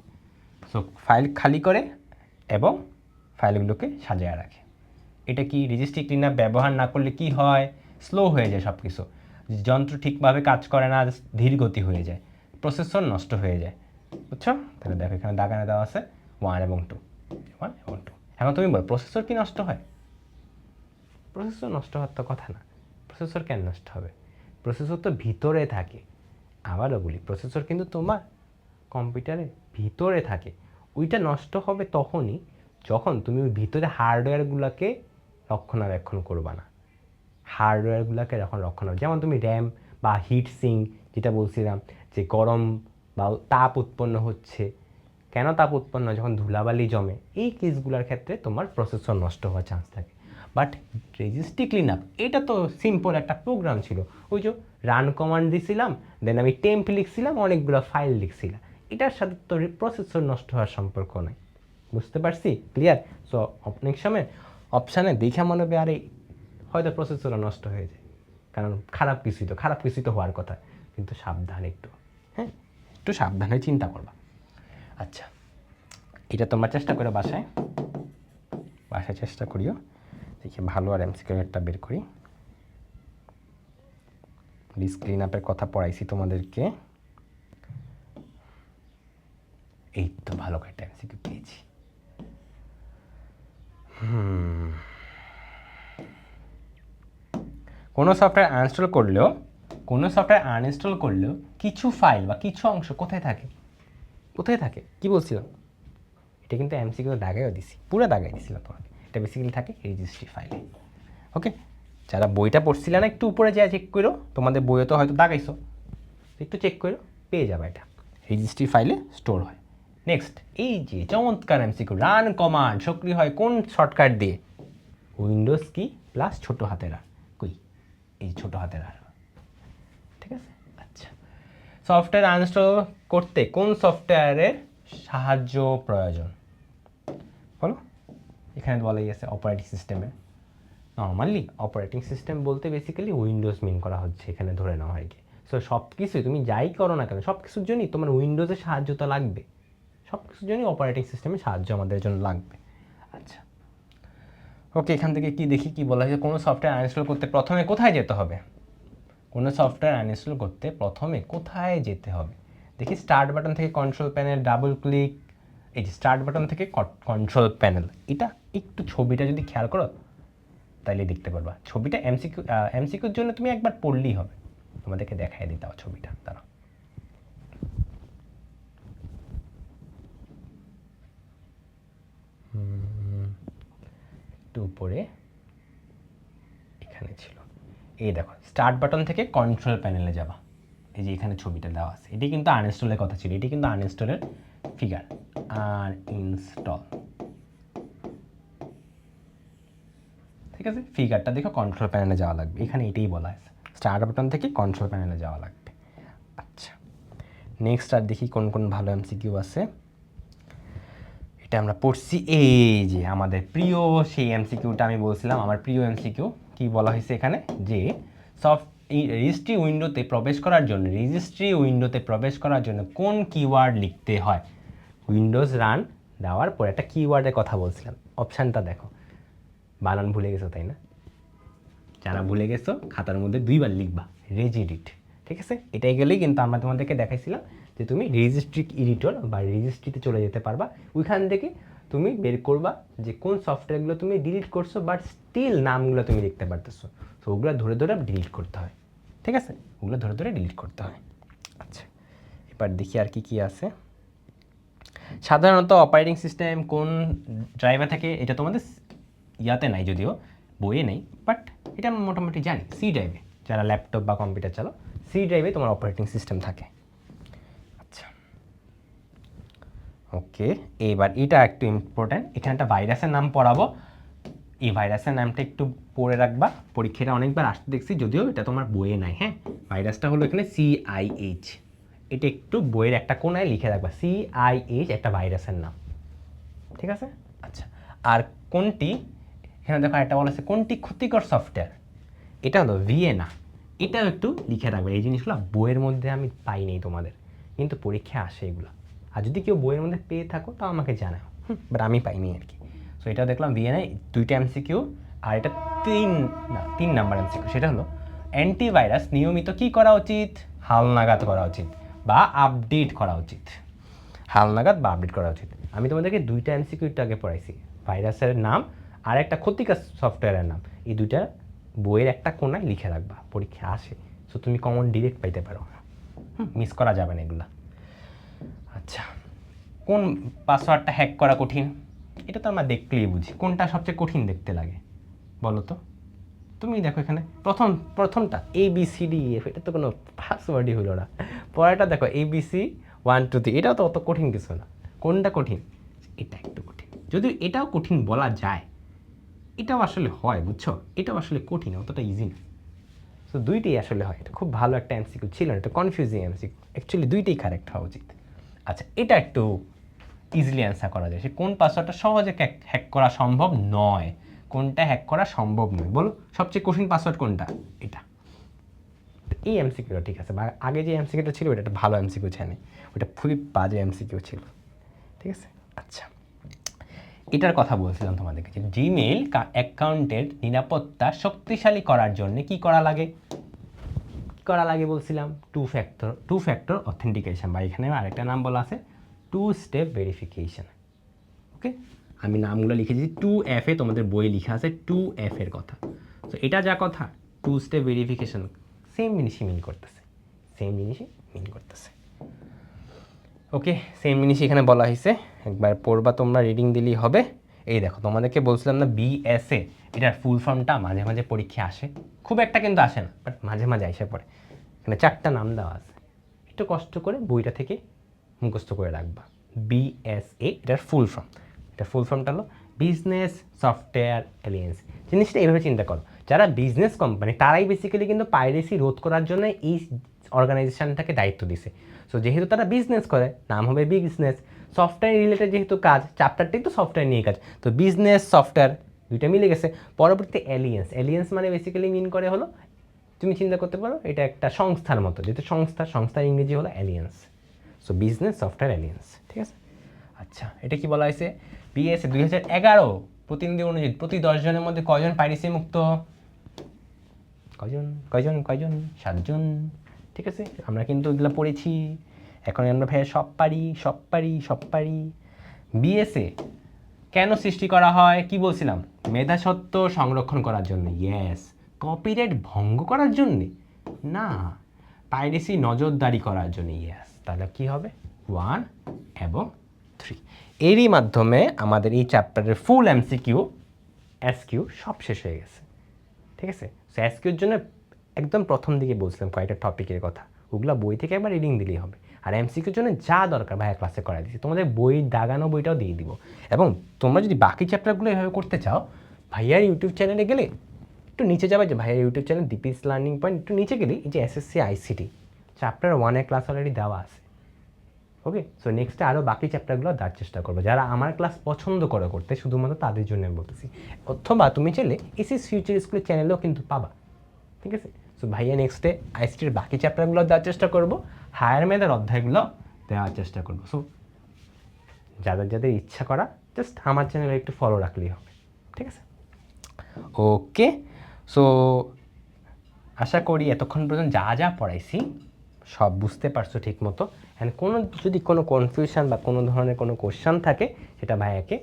সো ফাইল খালি করে এবং ফাইলগুলোকে সাজায়া রাখে। এটা কি? রেজিস্ট্রি ক্লিন আপ ব্যবহার না করলে কি হয়? স্লো হয়ে যায় সব কিছু, যন্ত্র ঠিকভাবে কাজ করে না, ধীর গতি হয়ে যায়, প্রসেসর নষ্ট হয়ে যায়, বুঝছো? তাহলে দেখো এখানে দাগানে দেওয়া আছে 1 এবং 2। এখন তুমি বলো প্রসেসর কি নষ্ট হয়? প্রসেসর নষ্ট হওয়ার তো কথা না, প্রসেসর কেন নষ্ট হবে? প্রসেসর তো ভিতরে থাকে। আবারও বলি, প্রসেসর কিন্তু তোমার কম্পিউটারের ভিতরে থাকে। ওইটা নষ্ট হবে তখনই যখন তুমি ওই ভিতরে হার্ডওয়্যারগুলোকে রক্ষণাবেক্ষণ করবা না। হার্ডওয়্যারগুলোকে যখন রক্ষণাবেক্ষণ, যেমন তুমি র্যাম বা হিট সিঙ্ক যেটা বলছিলাম, যে গরম বা তাপ উৎপন্ন হচ্ছে, কেন তাপ উৎপন্ন হয়? যখন ধুলাবালি জমে, এই কেসগুলোর ক্ষেত্রে তোমার প্রসেসর নষ্ট হওয়ার চান্স থাকে। বাট রেজিস্ট্রি ক্লিন আপ এটা তো সিম্পল একটা প্রোগ্রাম ছিল, ওই যে রান কমান্ড দিছিলাম, দেন আমি টেম্প লিখছিলাম, অনেকগুলো ফাইল লিখছিলাম, এটার সাথে তো প্রসেসর নষ্ট হওয়ার সম্পর্ক নাই। বুঝতে পারছি? ক্লিয়ার? সো অনেক সময় অপশানে দেখে মনে হবে আরে হয়তো প্রসেসরও নষ্ট হয়ে যায়, কারণ খারাপ কিছুই তো হওয়ার কথা, কিন্তু সাবধান একটু, হ্যাঁ, একটু সাবধানে চিন্তা করবা। আচ্ছা, এটা তোমরা চেষ্টা করো বাসায় চেষ্টা করিও। দেখি ভালো আর এমসিকিউ একটা বের করি। স্ক্রিন আপের কথা পড়াইছি তোমাদেরকে, এই তো ভালো একটা এমসিকিউ পেয়েছি। কোনো সফটওয়্যার আনইনস্টল করলেও কিছু ফাইল বা কিছু অংশ কোথায় থাকে কি বলছিলাম? এটা কিন্তু এমসিকিউ দাগাইও দিছি, পুরো দাগাই দিছিলাম তোমাকে। এটা বেসিক্যালি থাকে রেজিস্ট্রি ফাইলে। ওকে, যারা বইটা পড়ছিলে না একটু উপরে যা চেক করো, তোমাদের বইও তো হয়তো দাগাইছো, একটু চেক করো, পেয়ে যাবে। এটা রেজিস্ট্রি ফাইলে স্টোর হয়। নেক্সট, এই যে চমৎকার এমসিকিউ, রান কমান্ড সক্রিয় হয় কোন শর্টকাট দিয়ে? উইন্ডোজ কি প্লাস ছোট হাতের আর, কই এই ছোট হাতের আর, ঠিক আছে। আচ্ছা, সফটওয়্যার আনইনস্টল করতে কোন সফটওয়্যারের সাহায্য প্রয়োজন? বলো, এখানে বলাই আছে অপারেটিং সিস্টেমে। নর্মালি অপারেটিং সিস্টেম বলতে বেসিক্যালি উইন্ডোজ মিন করা হচ্ছে এখানে, ধরে নেওয়া হয় কি। সো সব কিছুই তুমি যাই করো না কেন, সব কিছুর জন্যই তোমার উইন্ডোজের সাহায্য তো লাগবে, সব কিছুর জন্যই অপারেটিং সিস্টেমের সাহায্য আমাদের জন্য লাগবে। আচ্ছা, ওকে, এখান থেকে কি দেখি কি বলা হয়েছে। কোনো সফটওয়্যার আনইনস্টল করতে প্রথমে কোথায় যেতে হবে? দেখি স্টার্ট বাটন থেকে কন্ট্রোল প্যানেল, ডাবল ক্লিক, এই যে স্টার্ট বাটন থেকে কন্ট্রোল প্যানেল, এটা একটু ছবিটা যদি খেয়াল করো তাইলে দেখতে পারবা। ছবিটা এমসিকিউর জন্য তুমি একবার পড়লেই হবে। তোমাদেরকে দেখাই দিতে হবে ছবিটা, দাঁড়াও। একটু উপরে এখানে ছিল, এই দেখো স্টার্ট বাটন থেকে কন্ট্রোল প্যানেলে যাবা, এই যে এখানে ছবিটা দেওয়া আছে। এটি কিন্তু আনইনস্টলের কথা ছিল, এটি কিন্তু আনইনস্টলের ফিগার। আনইনস্টল, ঠিক আছে, ফিগারটা দেখো কন্ট্রোল প্যানেলে যাওয়া লাগবে, এখানে এটাই বলা আছে, স্টার্ট বাটন থেকে কন্ট্রোল প্যানেলে যাওয়া লাগবে। আচ্ছা, নেক্সট আর দেখি কোন কোন ভালো এমসিকিউ আছে। এটা আমরা পড়ছি, এই যে আমাদের প্রিয় সেই এমসিকিউটা আমি বলছিলাম, আমার প্রিয় এমসিকিউ কি বলা হয়েছে এখানে, যে রেজিস্ট্রি উইন্ডোতে প্রবেশ করার জন্য কোন কিওয়ার্ড লিখতে হয়? উইন্ডোজ রান দেওয়ার পর একটা কিওয়ার্ডের কথা বলছিলাম, অপশানটা দেখো। বানান ভুলে গেছো তাই না? যারা ভুলে গেছো খাতার মধ্যে 2বার লিখবা রেজিডিট, ঠিক আছে। এটাই গেলেই কিন্তু আমরা তোমাদেরকে দেখাইছিলাম যে তুমি রেজিস্ট্রি এডিটর বা রেজিস্ট্রিতে চলে যেতে পারবা, ওইখান থেকে তুমি বের করবা যে কোন সফটওয়্যারগুলো তুমি ডিলিট করছো, বাট স্টিল নামগুলো তুমি লিখতে পারতেছো। তো ওগুলো ধরে ধরে ডিলিট করতে হয়, ঠিক আছে, ওগুলো ধরে ধরে ডিলিট করতে হয়। আচ্ছা, এবার দেখি আর কি আছে। সাধারণত অপারেটিং সিস্টেম কোন ড্রাইভার থেকে, এটা তোমাদের ইয়াতে নাই, যদিও বইয়ে নেই, বাট এটা আমরা মোটামুটি জানি। সি ড্রাইভে, যারা ল্যাপটপ বা কম্পিউটার চালো, সি ড্রাইভে তোমার অপারেটিং সিস্টেম থাকে। আচ্ছা, ওকে, এবার এটা একটু ইম্পর্ট্যান্ট, এখানে একটা ভাইরাসের নাম পড়াবো, এই ভাইরাসের নামটা একটু পড়ে রাখবা, পরীক্ষাটা অনেকবার আসতে দেখছি, যদিও এটা তোমার বইয়ে নাই। হ্যাঁ, ভাইরাসটা হলো এখানে CIH, এটা একটু বইয়ের একটা কোনায় লিখে রাখবা, CIH একটা ভাইরাসের নাম, ঠিক আছে। আচ্ছা, আর কোনটি, এখানে দেখো একটা বলা আছে কোনটি ক্ষতিকর সফটওয়্যার, এটা হলো ভিএনা, এটাও একটু লিখে রাখবে। এই জিনিসগুলো বইয়ের মধ্যে আমি পাই নেই তোমাদের, কিন্তু পরীক্ষায় আসে এগুলো। আর যদি কেউ বইয়ের মধ্যে পেয়ে থাকো তাও আমাকে জানাও, বাট আমি পাইনি আর কি। সো এটা দেখলাম ভিএনা 2টা এমসিকিউ, আর এটা 3 নাম্বার এমসিকিউ। সেটা হলো অ্যান্টিভাইরাস নিয়মিত কি করা উচিত? হালনাগাদ করা উচিত বা আপডেট করা উচিত। আমি তোমাদেরকে 2টা এমসিকিউ আগে পড়াইছি, ভাইরাসের নাম আর একটা ক্ষতিকর সফটওয়্যারের নাম, এই 2টা বইয়ের একটা কোনায় লিখে রাখবা, পরীক্ষা আসে, সো তুমি কমন ডিরেক্ট পাইতে পারো, মিস করা যাবে না এগুলা। আচ্ছা, কোন পাসওয়ার্ডটা হ্যাক করা কঠিন? এটা তো আমরা দেখলেই বুঝি। কোনটা সবচেয়ে কঠিন দেখতে লাগে বলো তো? তুমি দেখো এখানে প্রথমটা ABCDEF, এটা তো কোনো পাসওয়ার্ডই হলো না। পরেরটা দেখো ABC123, এটাও তো অত কঠিন কিছু না। কোনটা কঠিন? এটা একটু কঠিন, যদিও এটাও কঠিন বলা যায়, এটাও আসলে হয়, বুঝছো, এটাও আসলে কঠিন, অতটা ইজি না। তো দুইটাই আসলে হয়। এটা খুব ভালো একটা এমসিকিউ ছিল না, এটা কনফিউজিং এমসিকিউ, অ্যাকচুয়ালি দুইটাই কারেক্ট হওয়া উচিত। আচ্ছা, এটা একটু ইজিলি অ্যান্সার করা যায়। সে কোন পাসওয়ার্ডটা সহজে হ্যাক করা সম্ভব নয়? কোনটা হ্যাক করা সম্ভব নয় বলো? সবচেয়ে কঠিন পাসওয়ার্ড কোনটা? এটা। এই এমসিকিউটা ঠিক আছে, বা আগে যে এমসিকিউটা ছিল ওটা একটা ভালো এমসিকিউ ছিল, ওটা খুবই বাজে এমসিকিউ ছিল, ঠিক আছে। আচ্ছা, এটার কথা বলছিলাম তোমাদেরকে যে জিমেইল অ্যাকাউন্টের নিরাপত্তা শক্তিশালী করার জন্য কি করা লাগে? করা লাগে বলছিলাম টু ফ্যাক্টর অথেন্টিকেশন, বা এখানে আরেকটা নাম বলা আছে 2 স্টেপ ভেরিফিকেশন। ওকে, আমি নামগুলো লিখে দিচ্ছি। 2F এ তোমাদের বই লেখা আছে 2F এর কথা। তো এটা যা কথা 2 স্টেপ ভেরিফিকেশন সেম জিনিসই মিন করতেছে, ওকে, সেম জিনিসই এখানে বলা হয়েছে। একবার পড়বা তোমরা, রিডিং দিলেই হবে। এই দেখো, তোমাদেরকে বলছিলাম না BSA, এটার ফুল ফর্মটা মাঝে মাঝে পরীক্ষা আসে, খুব একটা কিন্তু আসে না, বাট মাঝে মাঝে এসে পড়ে। এখানে 4টা নাম দেওয়া আছে, একটু কষ্ট করে বইটা থেকে মুখস্থ করে রাখবা। BSA এটার ফুল ফর্মটা হলো বিজনেস সফটওয়্যার অ্যালিয়েন্স। জিনিসটা এইভাবে চিন্তা করো, যারা বিজনেস কোম্পানি তারাই বেসিক্যালি কিন্তু পাইরেসি রোধ করার জন্য এই অর্গানাইজেশনটাকে দায়িত্ব দিছে। সো যেহেতু তারা বিজনেস করে, নাম হবে বিজনেস। সফটওয়্যার রিলেটেড যেহেতু কাজ, চ্যাপ্টারটাই তো সফটওয়্যার নিয়ে কাজ, তো বিজনেস সফটওয়্যার দুইটা মিলে গেছে। পরবর্তী অ্যালিয়েন্স মানে বেসিক্যালি মিন করে হলো, তুমি চিন্তা করতে পারো এটা একটা সংস্থার মতো, যেহেতু সংস্থার ইংরেজি হলো alliance. So business software alliance, ঠিক আছে। আচ্ছা, এটা কি বলা হয়েছে? BSA 2011 প্রতিনিধি অনুযায়ী প্রতি 10 জনের মধ্যে কয়জন পাইরেসি মুক্ত? কয়জন? 7 জন, ঠিক আছে। আমরা কিন্তু এগুলো পড়েছি, এখন আমরা ভাইয়া সব পারি। BSA কেন সৃষ্টি করা হয়? কি বলছিলাম? মেধাস্বত্ব সংরক্ষণ করার জন্য। ইয়েস। কপিরাইট ভঙ্গ করার জন্যে না, পাইরেসি নজরদারি করার জন্য। ইয়েস। তাহলে কি হবে? 1 এবং 3। এরই মাধ্যমে আমাদের এই চ্যাপ্টারের ফুল MCQ SQ সব শেষ হয়ে গেছে, ঠিক আছে। সো SQর জন্য একদম প্রথম দিকে বলছিলাম কয়েকটা টপিকের কথা, ওগুলো বই থেকে একবার রিডিং দিলেই হবে। আর MCQর জন্য যা দরকার ভাইয়া ক্লাসে করাই দিচ্ছি, তোমাদের বই দাগানো বইটাও দিয়ে দিব। এবং তোমরা যদি বাকি চ্যাপ্টারগুলো এভাবে করতে চাও, ভাইয়ার ইউটিউব চ্যানেলে গেলে একটু নিচে যাবে, যে ভাইয়ার ইউটিউব চ্যানেল দীপিস লার্নিং পয়েন্ট, একটু নিচে গেলেই এই যে SSC ICT চ্যাপ্টার 1-এর ক্লাস অলরেডি দেওয়া আছে। ওকে, সো নেক্সটে আরও বাকি চ্যাপ্টারগুলো দেওয়ার চেষ্টা করবো, যারা আমার ক্লাস পছন্দ করতে, শুধুমাত্র তাদের জন্য আমি বলতেছি। অথবা তুমি চাইলে এসএস ফিউচার স্কুলের চ্যানেলেও কিন্তু পাবা, ঠিক আছে। সো ভাইয়া নেক্সটে ICTর বাকি চ্যাপ্টারগুলো দেওয়ার চেষ্টা করবো, হায়ার ম্যাথের অধ্যায়গুলো দেওয়ার চেষ্টা করবো। সো যাদের ইচ্ছা করা, জাস্ট আমার চ্যানেলে একটু ফলো রাখলেই হবে, ঠিক আছে। ওকে, সো আশা করি এতক্ষণ পর্যন্ত যা পড়াইছি সব বুঝতে পারছো ঠিক মতো। অ্যান্ড যদি কোনো কনফিউশন বা কোনো ধরনের কোনো কোশ্চেন থাকে, সেটা ভাইয়াকে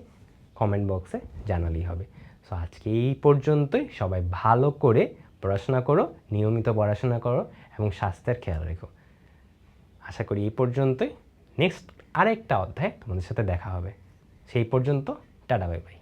কমেন্ট বক্সে জানালেই হবে। সো আজকে এই পর্যন্তই। সবাই ভালো করে পড়াশোনা করো, নিয়মিত পড়াশোনা করো এবং স্বাস্থ্যের খেয়াল রেখো। আশা করি এই পর্যন্তই। নেক্সট আরেকটা অধ্যায় তোমাদের সাথে দেখা হবে। সেই পর্যন্ত টাটা, বাই বাই।